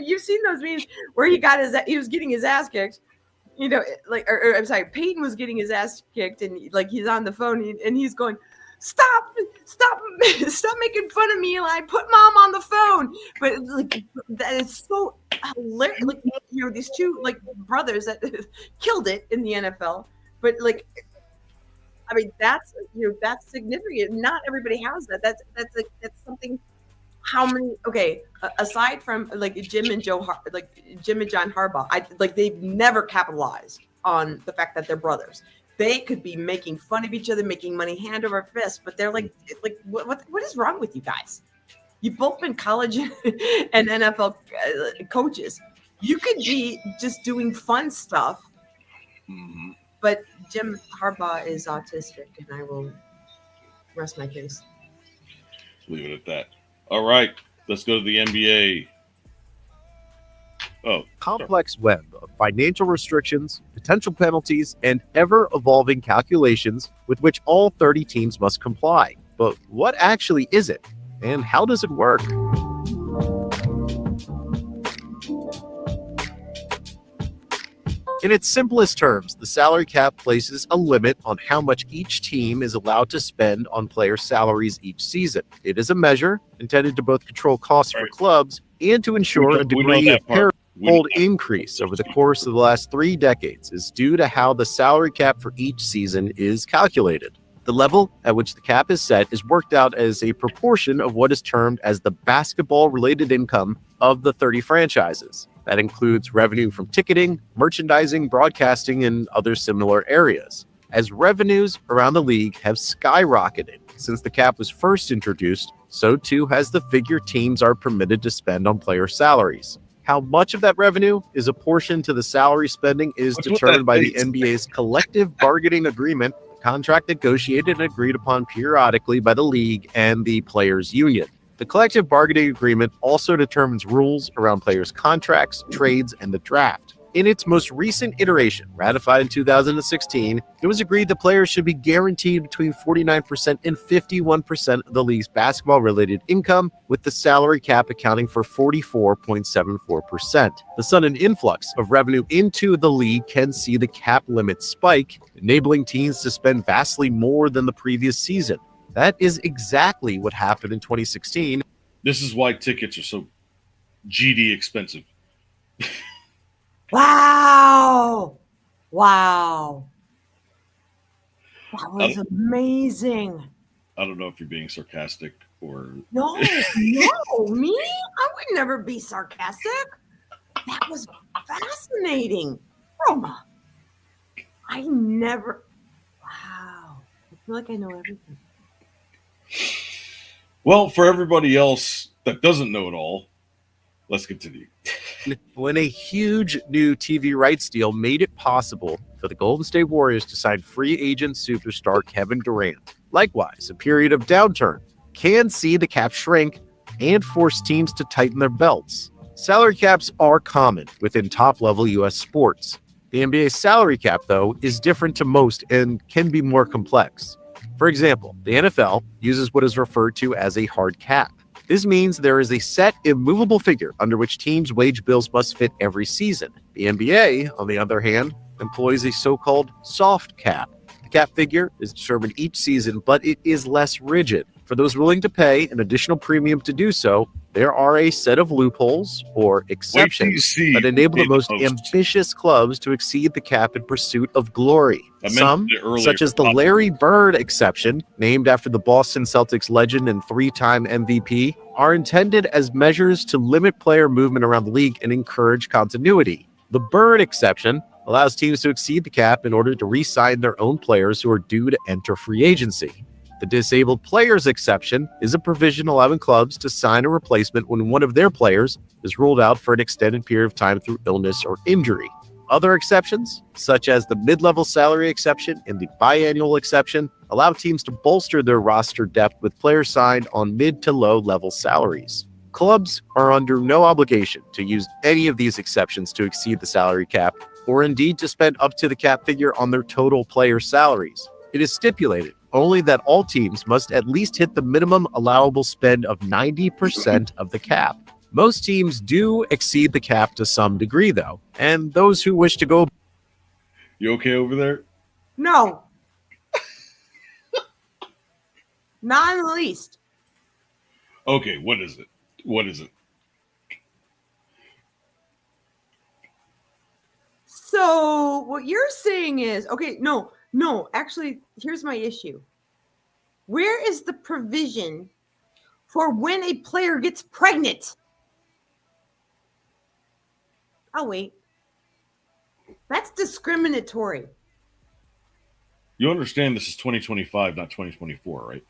you've seen those memes where he was getting his ass kicked. I'm sorry, Peyton was getting his ass kicked, and like he's on the phone and he's going, stop making fun of me, Eli. Put mom on the phone. But like, that is so hilarious. Like, these two like brothers that killed it in the NFL. But like, I mean, that's significant. Not everybody has that. That's something. How many? Okay, aside from like Jim and John Harbaugh, they've never capitalized on the fact that they're brothers. They could be making fun of each other, making money hand over fist, but they're like what is wrong with you guys? You've both been college and NFL coaches. You could be just doing fun stuff, but Jim Harbaugh is autistic, and I will rest my case. Leave it at that. All right, let's go to the NBA. Complex web of financial restrictions, potential penalties, and ever-evolving calculations with which all 30 teams must comply. But what actually is it, and how does it work? In its simplest terms, the salary cap places a limit on how much each team is allowed to spend on player salaries each season. It is a measure intended to both control costs for clubs and to ensure a degree of parity increase over the course of the last 3 decades is due to how the salary cap for each season is calculated. The level at which the cap is set is worked out as a proportion of what is termed as the basketball-related income of the 30 franchises. That includes revenue from ticketing, merchandising, broadcasting, and other similar areas. As revenues around the league have skyrocketed since the cap was first introduced, so too has the figure teams are permitted to spend on player salaries. How much of that revenue is apportioned to the salary spending is determined by the NBA's collective bargaining agreement, contract negotiated and agreed upon periodically by the league and the players' union. The collective bargaining agreement also determines rules around players' contracts, trades, and the draft. In its most recent iteration, ratified in 2016, it was agreed that players should be guaranteed between 49% and 51% of the league's basketball-related income, with the salary cap accounting for 44.74%. The sudden influx of revenue into the league can see the cap limit spike, enabling teams to spend vastly more than the previous season. That is exactly what happened in 2016. This is why tickets are so GD expensive. Wow. Wow. That I was amazing. don't know if you're being sarcastic or No, no, me? I would never be sarcastic. That was fascinating. Roma. I never. Wow. I feel like I know everything. Well, for everybody else that doesn't know it all, let's continue. When a huge new TV rights deal made it possible for the Golden State Warriors to sign free agent superstar Kevin Durant. Likewise, a period of downturn can see the cap shrink and force teams to tighten their belts. Salary caps are common within top-level U.S. sports. The NBA's salary cap, though, is different to most and can be more complex. For example, the NFL uses what is referred to as a hard cap. This means there is a set, immovable figure under which teams' wage bills must fit every season. The NBA, on the other hand, employs a so-called soft cap. The cap figure is determined each season, but it is less rigid. For those willing to pay an additional premium to do so, there are a set of loopholes or exceptions that enable the most ambitious clubs to exceed the cap in pursuit of glory. Some, such as the Larry Bird exception, named after the Boston Celtics legend and three-time MVP, are intended as measures to limit player movement around the league and encourage continuity. The Bird exception allows teams to exceed the cap in order to re-sign their own players who are due to enter free agency. The disabled players exception is a provision allowing clubs to sign a replacement when one of their players is ruled out for an extended period of time through illness or injury. Other exceptions, such as the mid-level salary exception and the biannual exception, allow teams to bolster their roster depth with players signed on mid to low level salaries. Clubs are under no obligation to use any of these exceptions to exceed the salary cap, or indeed to spend up to the cap figure on their total player salaries. It is stipulated only that all teams must at least hit the minimum allowable spend of 90% of the cap. Most teams do exceed the cap to some degree, though, and those who wish to go... You okay over there? No. Not in the least. Okay, what is it? What is it? So what you're saying is, okay, no, actually, here's my issue. Where is the provision for when a player gets pregnant? I'll wait. That's discriminatory. You understand this is 2025, not 2024, right?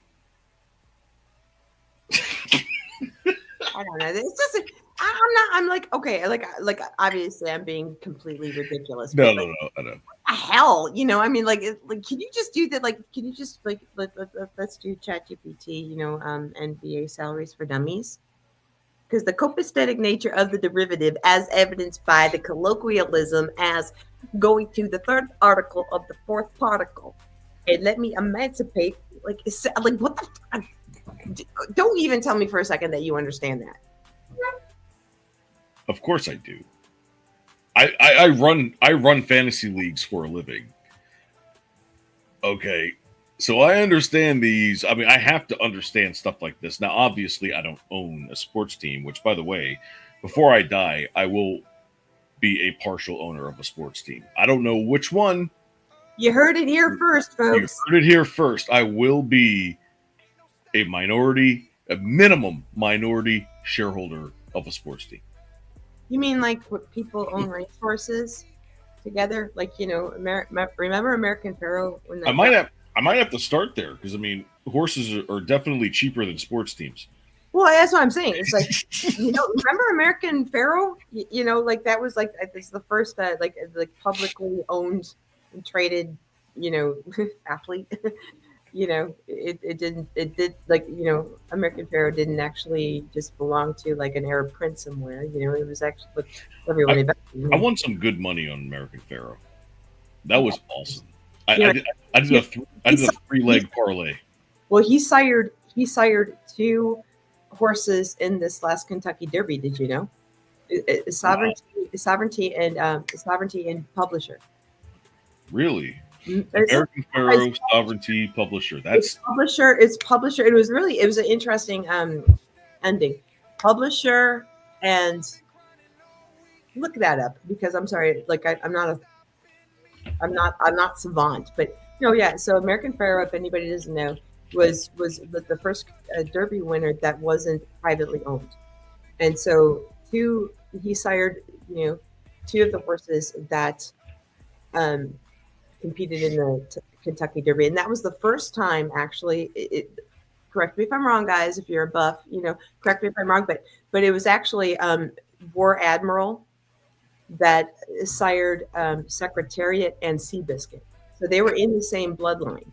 I don't know. It's just I'm like, okay, like obviously I'm being completely ridiculous. No, like, I know. Hell, I mean, like, can you just do that? Like, can you just let's do ChatGPT, NBA salaries for dummies? Because the copacetic nature of the derivative, as evidenced by the colloquialism as going to the third article of the fourth particle, and let me emancipate. Like what the? Don't even tell me for a second that you understand that. Of course I do. I run fantasy leagues for a living. Okay. So I understand these. I mean, I have to understand stuff like this. Now, obviously, I don't own a sports team, which, by the way, before I die, I will be a partial owner of a sports team. I don't know which one. You heard it here first, folks. You heard it here first. I will be a minimum minority shareholder of a sports team. You mean like what people own racehorses together? Like, remember American Pharoah? I might have to start there because, I mean, horses are definitely cheaper than sports teams. Well, that's what I'm saying. It's like, remember American Pharoah? Like that was like, it's the first like publicly owned and traded, athlete. It did like, American Pharoah didn't actually just belong to like an Arab prince somewhere. It was actually what everyone invested. I won some good money on American Pharoah. That was awesome. I did a 3-leg parlay. Well, he sired 2 horses in this last Kentucky Derby. Did you know? Sovereignty and Publisher. Really? American Pharoah, Sovereignty, Publisher. It's Publisher. It was an interesting ending. Publisher, and look that up because I'm sorry, like I'm not a I'm not savant, but yeah. So American Pharaoh, if anybody doesn't know, was the first Derby winner that wasn't privately owned, and so he sired two of the horses that competed in the Kentucky Derby, and that was the first time actually. Correct me if I'm wrong, guys. If you're a buff, correct me if I'm wrong, but it was actually War Admiral that sired Secretariat and Seabiscuit. So they were in the same bloodline.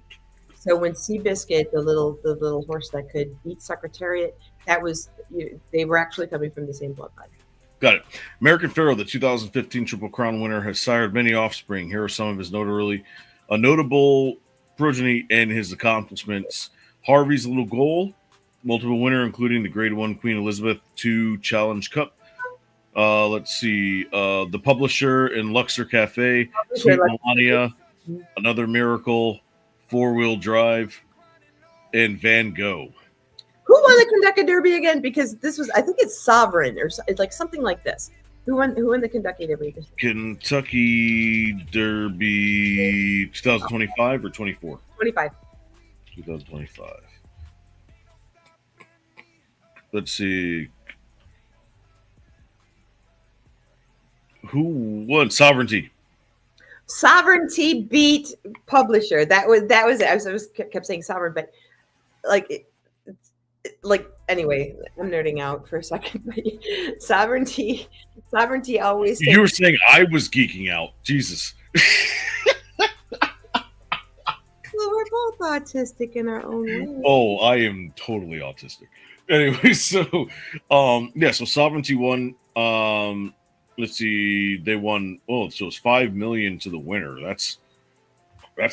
So when Seabiscuit, the little horse that could beat Secretariat, they were actually coming from the same bloodline. Got it. American Pharaoh, the 2015 Triple Crown winner, has sired many offspring. Here are some of his notable progeny and his accomplishments. Harvey's Little Goal, multiple winner, including the Grade 1 Queen Elizabeth II Challenge Cup. Let's see. The Publisher in Luxor Cafe, Sweet Melania, Another Miracle, Four Wheel Drive, and Van Gogh. Who won the Kentucky Derby again? Because I think it's Sovereign or it's like something like this. Who won the Kentucky Derby? Kentucky Derby 2025 or 24? 25. 2025. Let's see. Who won? Sovereignty. Sovereignty beat Publisher. That was it. I kept saying Sovereign, but anyway, I'm nerding out for a second. But Sovereignty always. You were saying I was geeking out. Jesus. Well, we're both autistic in our own way. Oh, I am totally autistic. Anyway, so so Sovereignty won. Let's see, they won. Oh, so it's $5 million to the winner. That's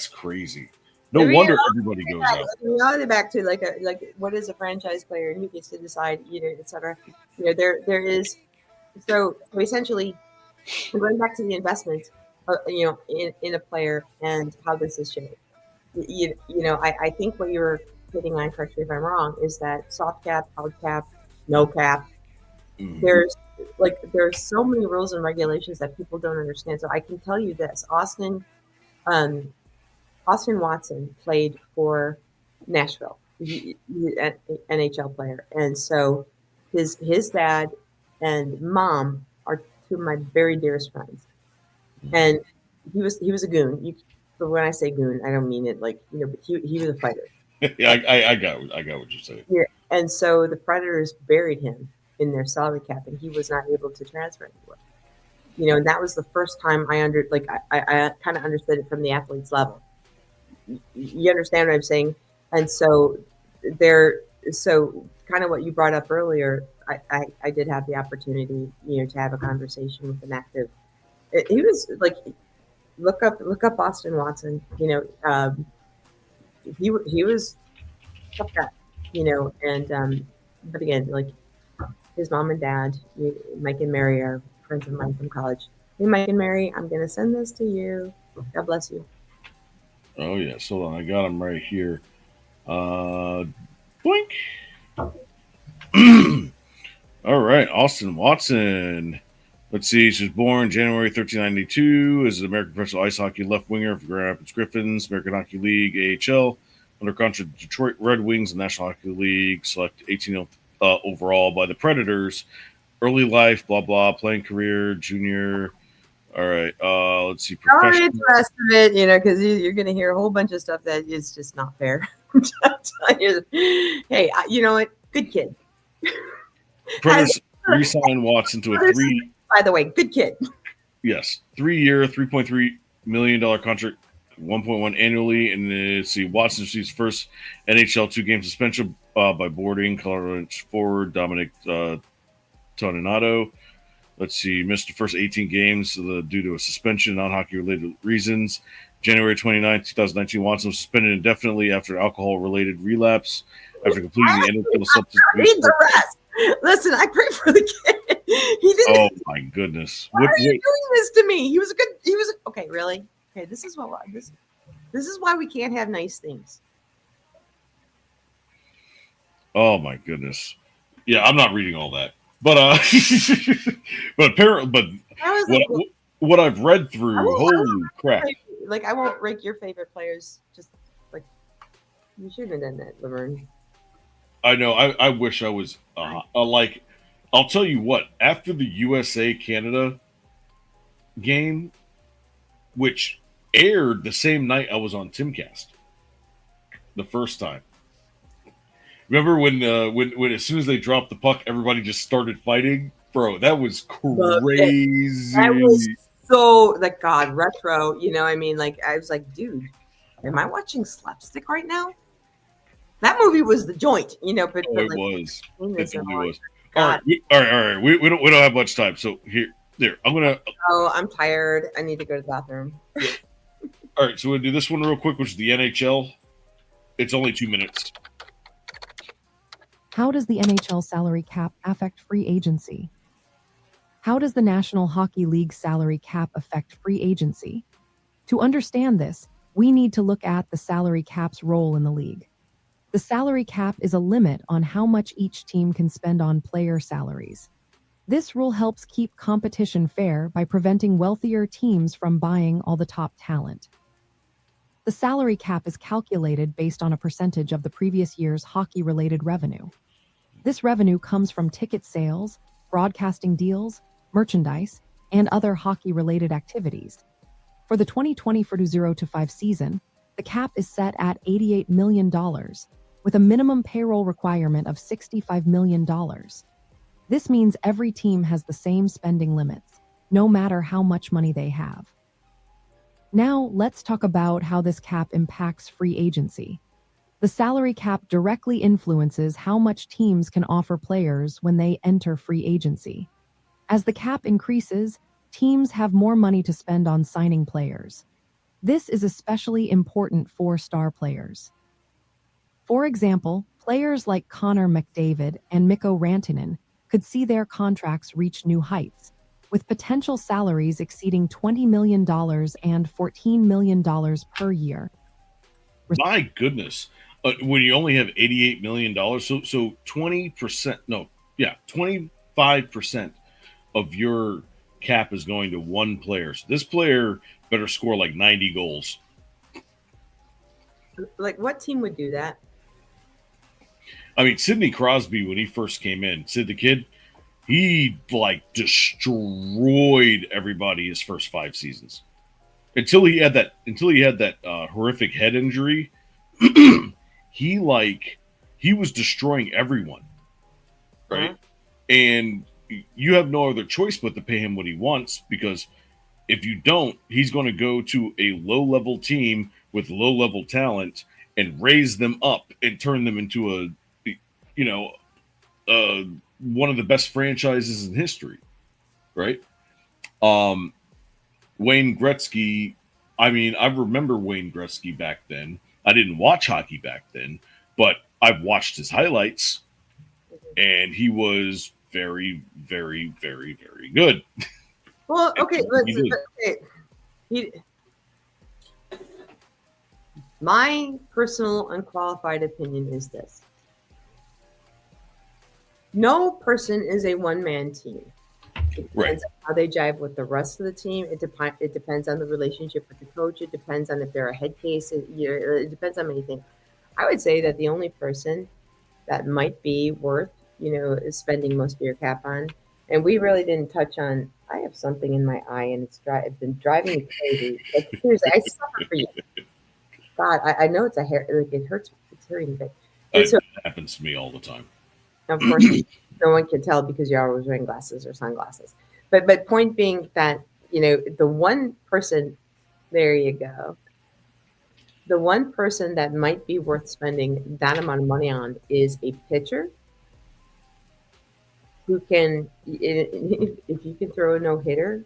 crazy. No wonder everybody goes out. Reality back to like what is a franchise player and who gets to decide, etc. There is so essentially going back to the investment, in a player and how this is shaped. I think what you're hitting on, correct me if I'm wrong, is that soft cap, hard cap, no cap. Mm-hmm. There's so many rules and regulations that people don't understand. So I can tell you this: Austin Watson played for Nashville, an NHL player, and so his dad and mom are two of my very dearest friends, and he was a goon. But when I say goon, I don't mean it like but he was a fighter. Yeah, I got what you're saying. Yeah, and so the Predators buried him in their salary cap, and he was not able to transfer anywhere. And that was the first time I kind of understood it from the athlete's level. You understand what I'm saying? And so kind of what you brought up earlier, I did have the opportunity, to have a conversation with an active. He was like, look up Austin Watson. He was tough guy, and but again, like his mom and dad, Mike and Mary, are friends of mine from college. Hey, Mike and Mary, I'm gonna send this to you. God bless you. Oh yes, hold on, I got him right here. Boink. All right, Austin Watson. Let's see, she was born January 1392 as an American professional ice hockey left winger for Grand Rapids Griffins, American Hockey League, AHL, under contract to Detroit Red Wings and National Hockey League, selected 18th overall by the Predators. Early life, blah, blah, playing career, junior. All right, let's see. I'll read the rest of it, because you're going to hear a whole bunch of stuff that is just not fair. Hey, you know what? Good kid. Predators re-signed Watson to a by the way, good kid. Yes, 3-year, $3.3 million contract, 1.1 annually. And let's see, Watson receives first NHL 2-game suspension by boarding Colorado forward Dominic Toninato. Let's see, missed the first 18 games due to a suspension, non-hockey related reasons. January 29, 2019, Watson was suspended indefinitely after alcohol-related relapse after completing the NHL substance abuse. Read the rest. Listen, I pray for the kid. He didn't. Oh my goodness! Why are you doing this to me? He was okay. Really? Okay, this is why we can't have nice things. Oh my goodness! Yeah, I'm not reading all that, but apparently, what I've read through, holy crap! like I won't rank your favorite players. Just like you shouldn't have done that, Laverne. I know. I wish I was like. I'll tell you what. After the USA Canada game, which aired the same night I was on Timcast, the first time. Remember when as soon as they dropped the puck, everybody just started fighting, bro? That was crazy. That was so like God retro. You know, I mean, like I was like, dude, am I watching slapstick right now? That movie was the joint, you know. But, Oh, but it like, was. It totally was. God. All right. We don't have much time, so there. I'm gonna. Oh, I'm tired. I need to go to the bathroom. All right, so we'll do this one real quick, which is the NHL. It's only 2 minutes. How does the NHL salary cap affect free agency? How does the National Hockey League salary cap affect free agency? To understand this, we need to look at the salary cap's role in the league. The salary cap is a limit on how much each team can spend on player salaries. This rule helps keep competition fair by preventing wealthier teams from buying all the top talent. The salary cap is calculated based on a percentage of the previous year's hockey-related revenue. This revenue comes from ticket sales, broadcasting deals, merchandise, and other hockey-related activities. For the 2020-05 season, the cap is set at $88 million, with a minimum payroll requirement of $65 million. This means every team has the same spending limits, no matter how much money they have. Now, let's talk about how this cap impacts free agency. The salary cap directly influences how much teams can offer players when they enter free agency. As the cap increases, teams have more money to spend on signing players. This is especially important for star players. For example, players like Connor McDavid and Mikko Rantanen could see their contracts reach new heights, with potential salaries exceeding $20 million and $14 million per year. My goodness. When you only have $88 million, so 25% of your cap is going to one player. So this player better score like 90 goals. Like, what team would do that? I mean, Sidney Crosby, when he first came in, Sid the Kid, he like destroyed everybody his first 5 seasons until he had that horrific head injury. he was destroying everyone, right? And you have no other choice but to pay him what he wants, because if you don't, he's going to go to a low-level team with low-level talent and raise them up and turn them into one of the best franchises in history, right? Wayne Gretzky, I mean, I remember Wayne Gretzky back then. I didn't watch hockey back then, but I've watched his highlights, and he was very, very, very, very good. Well, okay, my personal unqualified opinion is this. No person is a one-man team. It depends on how they jive with the rest of the team. It depends on the relationship with the coach. It depends on if they're a head case. It depends on many things. I would say that the only person that might be worth, is spending most of your cap on, and we really didn't touch on. I have something in my eye, and it's been driving me crazy. Like, seriously, I suffer for you. God, I know it's a hair. Like, it hurts. It's hurting, but It happens to me all the time. Of course, no one can tell because you're always wearing glasses or sunglasses. But point being that, the one person, there you go. The one person that might be worth spending that amount of money on is a pitcher who can, if you can throw a no-hitter,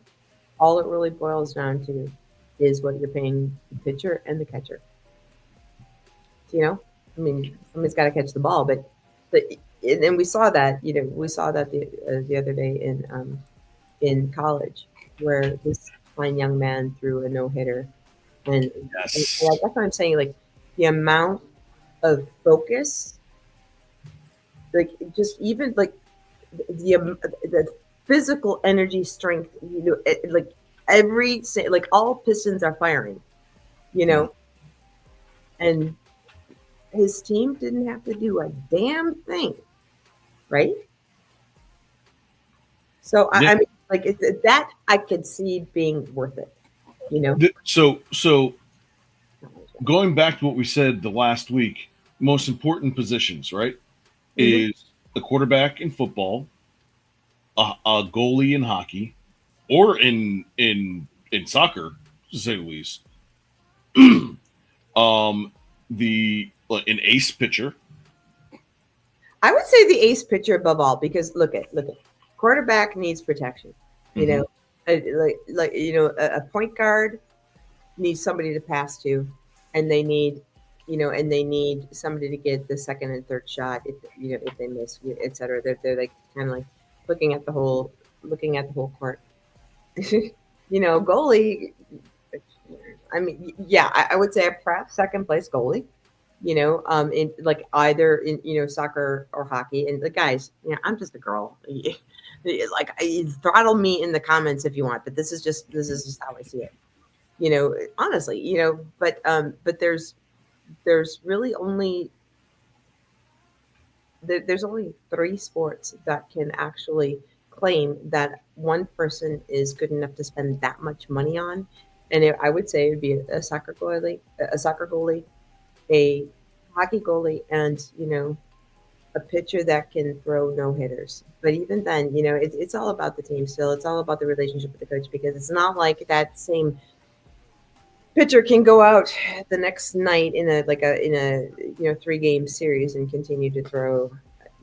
all it really boils down to is what you're paying the pitcher and the catcher. I mean, somebody's got to catch the ball, but and we saw that, the other day in college, where this fine young man threw a no-hitter, and that's what I'm saying. Like, the amount of focus, like, just even like the physical energy, strength, like all pistons are firing. you know, and his team didn't have to do a damn thing, right? So Yeah. I mean, like that I could see being worth it, you know. So going back to what we said the last week, most important positions, right, Mhm. is the quarterback in football, a goalie in hockey, or in soccer, to say the least. The an ace pitcher. I would say the ace pitcher above all because look at quarterback needs protection. You know, a point guard needs somebody to pass to, and they need somebody to get the second and third shot if they miss, etc. They're like kind of like looking at the whole court. Goalie. I mean, yeah, I would say a perhaps second place goalie. In like either in soccer or hockey. And the guys, I'm just a girl. Like, throttle me in the comments if you want, but this is just how I see it. Honestly, but there's really only there's only 3 sports that can actually claim that one person is good enough to spend that much money on, and I would say it would be a soccer goalie, a hockey goalie, and a pitcher that can throw no hitters. But even then, it's all about the team still. It's all about the relationship with the coach because it's not like that same pitcher can go out the next night in a 3-game series and continue to throw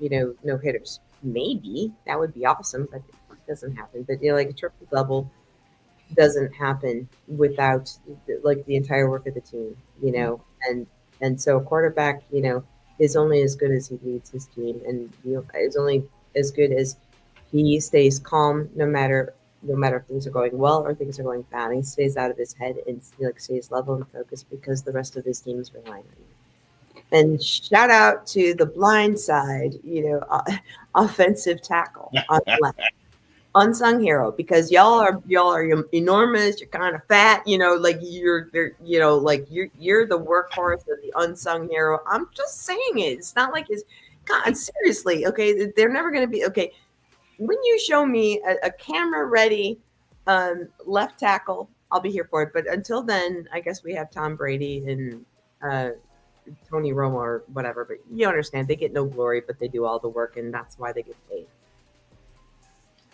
no hitters. Maybe that would be awesome, but it doesn't happen. But like a triple double doesn't happen without like the entire work of the team, and so a quarterback, is only as good as he leads his team, and is only as good as he stays calm no matter if things are going well or things are going bad. He stays out of his head and stays level and focused because the rest of his team is relying on him. And shout out to the blind side, offensive tackle on the left. Unsung hero, because y'all are enormous. You're kind of fat, like you're the workhorse of the unsung hero. I'm just saying it. It's not like it's God, seriously. Okay, they're never going to be okay. When you show me a camera ready left tackle, I'll be here for it. But until then, I guess we have Tom Brady and Tony Romo or whatever. But you understand, they get no glory, but they do all the work, and that's why they get paid.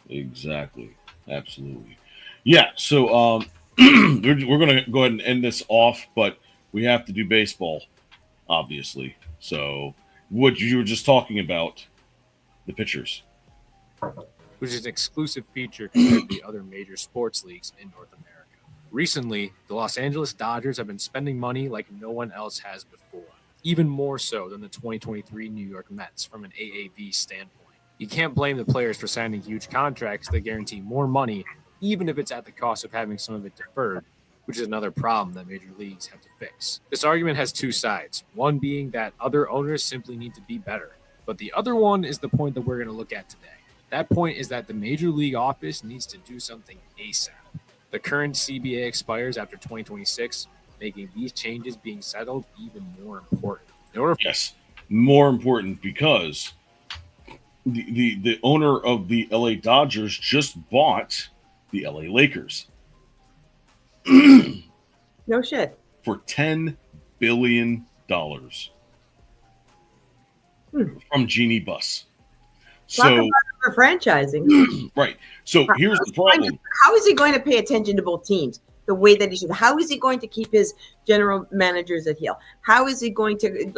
Exactly. Absolutely. Yeah. So we're going to go ahead and end this off, but we have to do baseball, obviously. So what you were just talking about, the pitchers. Which is an exclusive feature compared to the other major sports leagues in North America. Recently, the Los Angeles Dodgers have been spending money like no one else has before, even more so than the 2023 New York Mets from an AAV standpoint. You can't blame the players for signing huge contracts that guarantee more money, even if it's at the cost of having some of it deferred, which is another problem that major leagues have to fix. This argument has 2 sides, one being that other owners simply need to be better, but the other one is the point that we're going to look at today. That point is that the major league office needs to do something ASAP. The current CBA expires after 2026, making these changes being settled even more important. Yes, more important because the owner of the LA Dodgers just bought the LA Lakers. No shit. For $10 billion from Genie Bus. So for franchising. Right. So here's the problem. How is he going to pay attention to both teams the way that he should? How is he going to keep his general managers at heel? How is he going to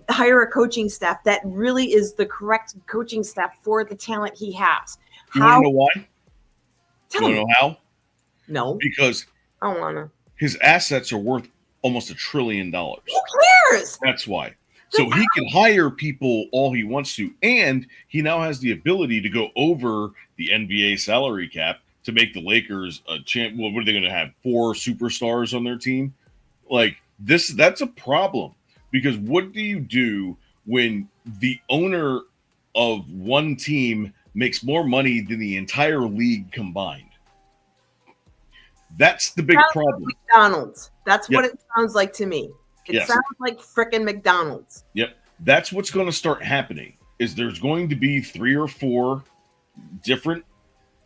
hire a coaching staff that really is the correct coaching staff for the talent he has? You want to know why? Tell you me. Want to know how? No. Because I don't want to. His assets are worth almost $1 trillion. Who cares? That's why. So he can hire people all he wants to, and he now has the ability to go over the NBA salary cap to make the Lakers a champ. What are they going to have? 4 superstars on their team? Like this, that's a problem. Because what do you do when the owner of one team makes more money than the entire league combined? That's the big Sounds problem. like McDonald's. That's Yep. what it sounds like to me. It Yes. sounds like frickin' McDonald's. Yep. That's what's going to start happening is there's going to be 3 or 4 different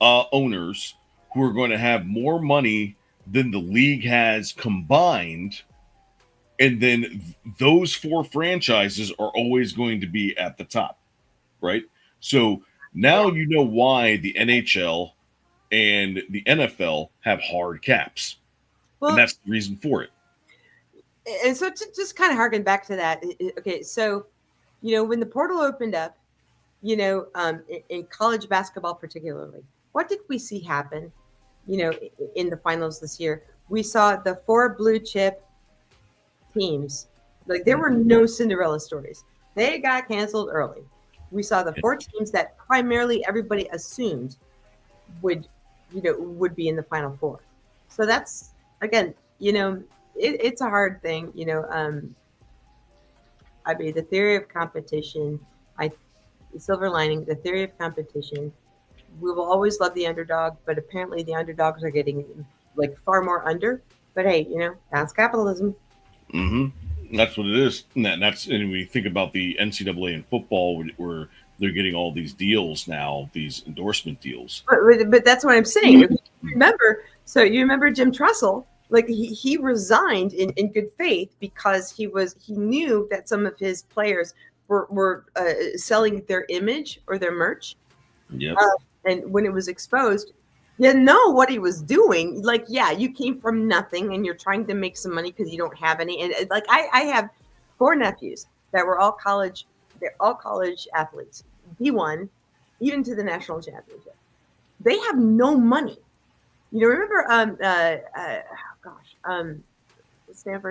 owners who are going to have more money than the league has combined. And then those 4 franchises are always going to be at the top, right? So now you know why the NHL and the NFL have hard caps. Well, And that's the reason for it. and so to just kind of harken back to that, okay, so, when the portal opened up, in college basketball particularly, what did we see happen, in the finals this year? We saw the 4 blue chip teams. Like, there were no Cinderella stories. They got canceled early. We saw the 4 teams that primarily everybody assumed would be in the Final Four. So that's, again, it's a hard thing, I mean, the theory of competition, silver lining, the theory of competition, we will always love the underdog, but apparently the underdogs are getting like far more under. But hey, that's capitalism. Mm-hmm. That's what it is. And when you think about the NCAA in football, where they're getting all these deals now, these endorsement deals. But that's what I'm saying. If you remember Jim Trussell, like he resigned in good faith because he knew that some of his players were selling their image or their merch. Yep. And when it was exposed, you know what he was doing. Like, yeah, you came from nothing and you're trying to make some money because you don't have any. And like I have 4 nephews that were all college. They're all college athletes, D1, even to the national championship. They have no money. Remember,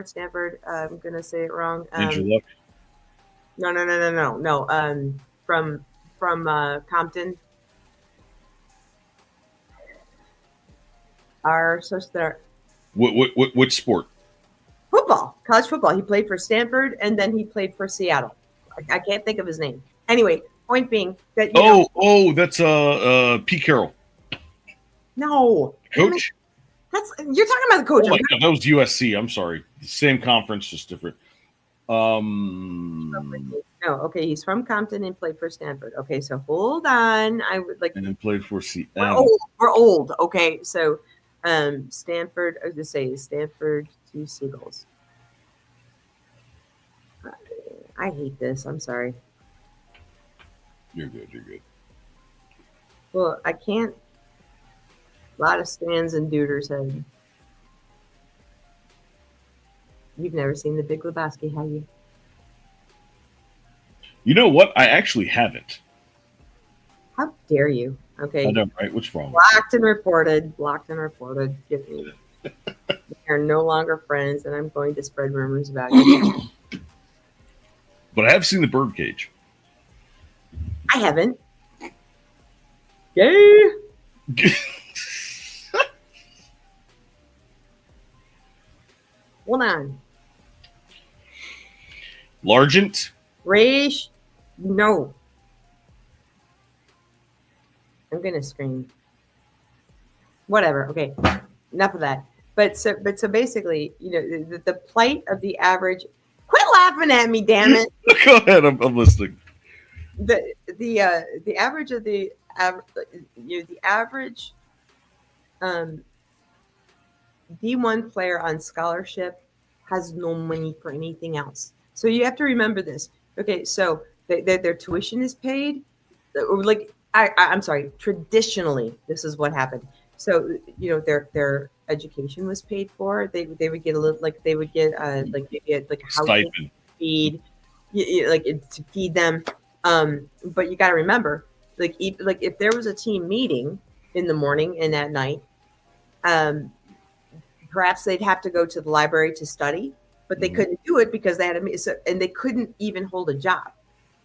Stanford. I'm gonna say it wrong. Andrew Luck. No. From Compton. Which sport? Football, college football. He played for Stanford and then he played for Seattle. I can't think of his name. Anyway, point being that that's Pete Carroll. No, Coach. You're talking about the coach. Oh my God, that was USC. I'm sorry. Same conference, just different. No, okay, he's from Compton and played for Stanford. Okay, so hold on. I would like and then played for Seattle. We're old. Okay, so Stanford. I was just say Stanford 2 Seagulls. I hate this. I'm sorry. You're good. Well, I can't. A lot of stands and Deuters head. You've never seen The Big Lebowski, have you? You know what? I actually haven't. How dare you? Okay. I know, right? What's wrong? Blocked and reported. We are no longer friends, and I'm going to spread rumors about you. But I have seen The Birdcage. I haven't. Yay! Hold on. Largent? Raish? No. I'm gonna scream. Whatever. Okay. Enough of that. But so basically, the plight of the average. Quit laughing at me, damn it. Go ahead. I'm listening. The average of the average D1 player on scholarship has no money for anything else. So you have to remember this. Okay, so their tuition is paid. Like I'm sorry, traditionally this is what happened. So their education was paid for. They would get a little maybe a housing feed, to feed them. But you got to remember, if there was a team meeting in the morning and at night, perhaps they'd have to go to the library to study, but they couldn't do it because they had and they couldn't even hold a job.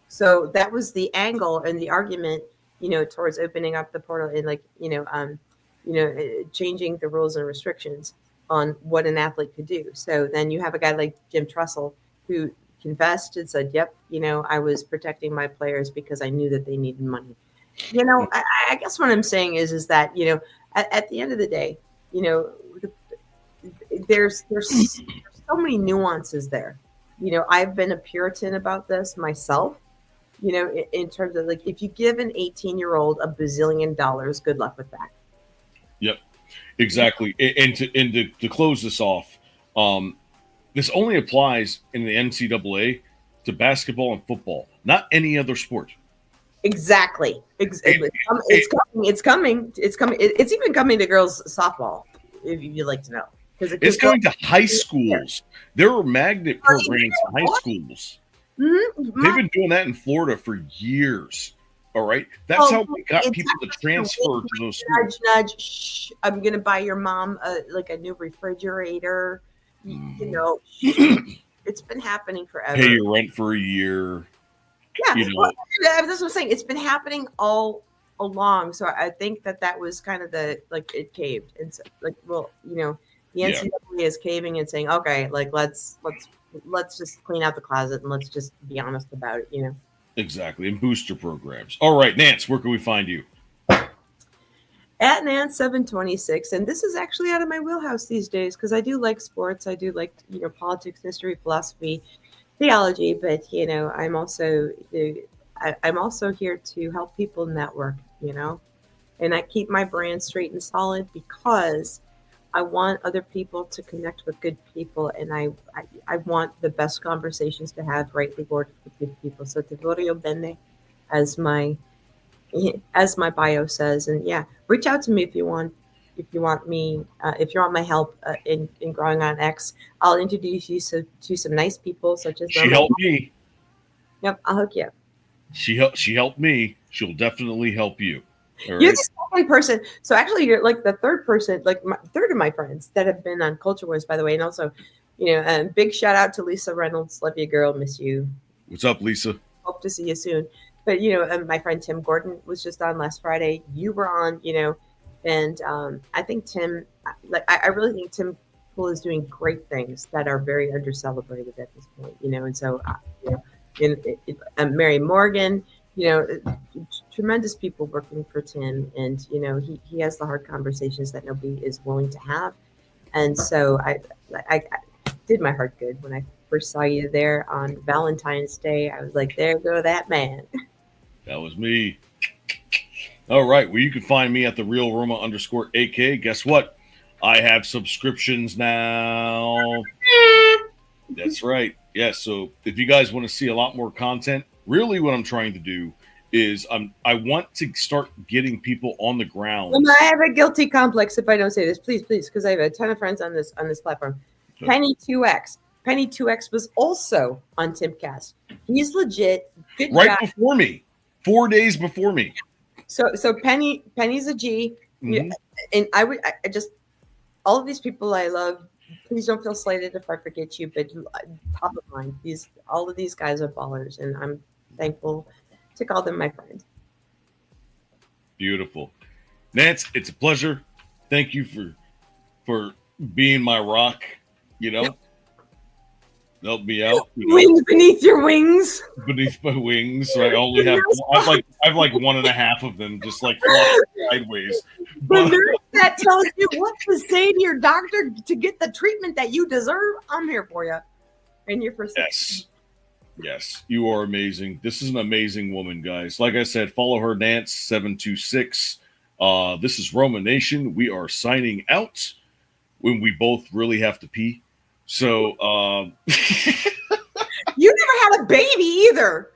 So that was the angle and the argument, towards opening up the portal and changing the rules and restrictions on what an athlete could do. So then you have a guy like Jim Trussell who confessed and said, yep, I was protecting my players because I knew that they needed money. I guess what I'm saying is that, at the end of the day, there's so many nuances there. I've been a Puritan about this myself. In terms of like, if you give an 18-year-old $1 bazillion, good luck with that. Yep, exactly. And to close this off, this only applies in the NCAA to basketball and football, not any other sport. Exactly. It's coming. It's even coming to girls softball, if you'd like to know. It's going to high schools. There are magnet programs in high schools. Mm-hmm. They've been doing that in Florida for years. All right. That's how we got people to transfer to those schools. Nudge. Shh, I'm going to buy your mom a new refrigerator. It's been happening forever. Pay your rent for a year. Yeah. That's what I'm saying. It's been happening all along. So I think that was kind of it caved. And so, the NCAA is caving and saying, okay, let's just clean out the closet and let's just be honest about it, Exactly. And booster programs. All right, Nance, where can we find you? At Nance 726. And this is actually out of my wheelhouse these days because I do like sports. I do like, politics, history, philosophy, theology, but, I'm also here to help people network, and I keep my brand straight and solid because I want other people to connect with good people, and I want the best conversations to have rightly worded with good people. So Te voglio bene, as my bio says, and reach out to me if you want me, if you want my help in growing on X. I'll introduce you to some nice people such as she helped me. Yep, I'll hook you up. She helped me. She'll definitely help you. All You're right? the second person. So actually, you're like the third person, third of my friends that have been on Culture Wars, by the way. And also, big shout out to Lisa Reynolds. Love you, girl. Miss you. What's up, Lisa? Hope to see you soon. But, my friend Tim Gordon was just on last Friday. You were on, and I think Tim, I really think Tim Pool is doing great things that are very under-celebrated at this point, and so, Mary Morgan, tremendous people working for Tim, and he has the hard conversations that nobody is willing to have, and so I did my heart good when I first saw you there on Valentine's Day. I was like, there go that man. That was me. All right, well, you can find me at the real Roma _AK. Guess what? I have subscriptions now. That's right. Yes. So if you guys want to see a lot more content, really what I'm trying to do is I want to start getting people on the ground. I have a guilty complex if I don't say this, please, because I have a ton of friends on this platform. Okay. Penny 2X. Penny 2X was also on Timcast. He's legit. Good right guy. Before me, 4 days before me. So Penny's a G. Mm-hmm. And I just all of these people I love. Please don't feel slighted if I forget you, but top of mind, all of these guys are ballers, and I'm thankful to call them my friends. Beautiful. Nance, it's a pleasure. Thank you for being my rock, Help me out. Wings beneath your wings. Beneath my wings. So I only have I've like 1.5 of them just like flying sideways. The nurse that tells you what to say to your doctor to get the treatment that you deserve, I'm here for you. And your first. Yes, you are amazing. This is an amazing woman, guys. Like I said, follow her, Nance 726. This is Roma Nation. We are signing out when we both really have to pee. So you never had a baby either.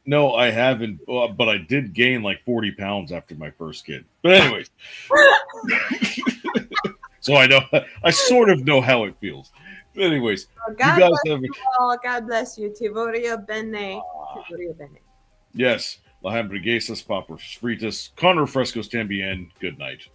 No, I haven't, but I did gain like 40 pounds after my first kid. But anyways, so I sort of know how it feels. But anyways, God bless you all. God bless you. Te voglio bene. Te voglio bene. Yes. La hamburguesas, papas fritas, con refrescos también. Good night.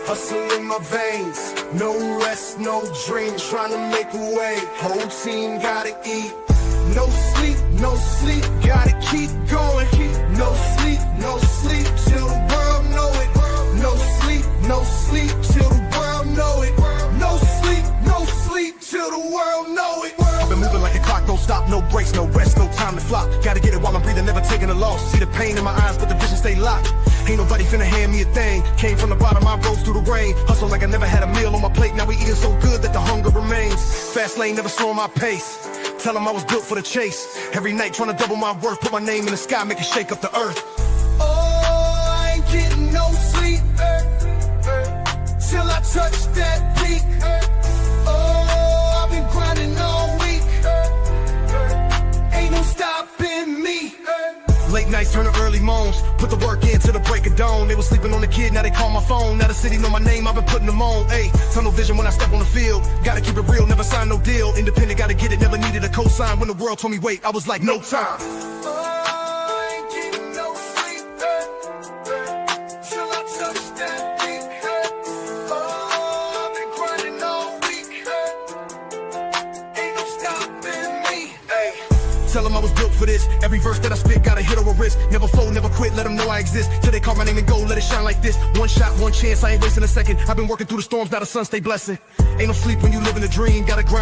Hustle in my veins, no rest, no dream, trying to make a way. Whole team gotta eat. No sleep, gotta keep going. No sleep, till the world know it. No sleep, till the world know it. No sleep, till the world know it. Been moving like a clock, don't stop, no breaks, no rest, no time. time to flop. Gotta get it while I'm breathing, never taking a loss. See the pain in my eyes, but the vision stay locked. Ain't nobody finna hand me a thing. Came from the bottom, I rose through the rain. Hustle like I never had a meal on my plate. Now we eating so good that the hunger remains. Fast lane, never slowing my pace. Tell them I was built for the chase. Every night trying to double my worth. Put my name in the sky, make it shake up the earth. Oh, I ain't getting no sleep till I touch that peak. Oh, I've been grinding all week. Ain't no stopping me. Late nights turn to early moans. Put the work in till the break of dawn. They was sleeping on the kid, now they call my phone. Now the city know my name, I've been putting them on. Ayy, tunnel vision when I step on the field. Gotta keep it real, never sign no deal. Independent, gotta get it, never needed a cosign. When the world told me wait, I was like, no time. Tell them I was built for this. Every verse that I spit got a hit or a risk. Never fold, never quit, let them know I exist. Till they call my name and go, let it shine like this. One shot, one chance, I ain't wasting a second. I've been working through the storms, now the sun stay blessing. Ain't no sleep when you live in a dream, gotta grind.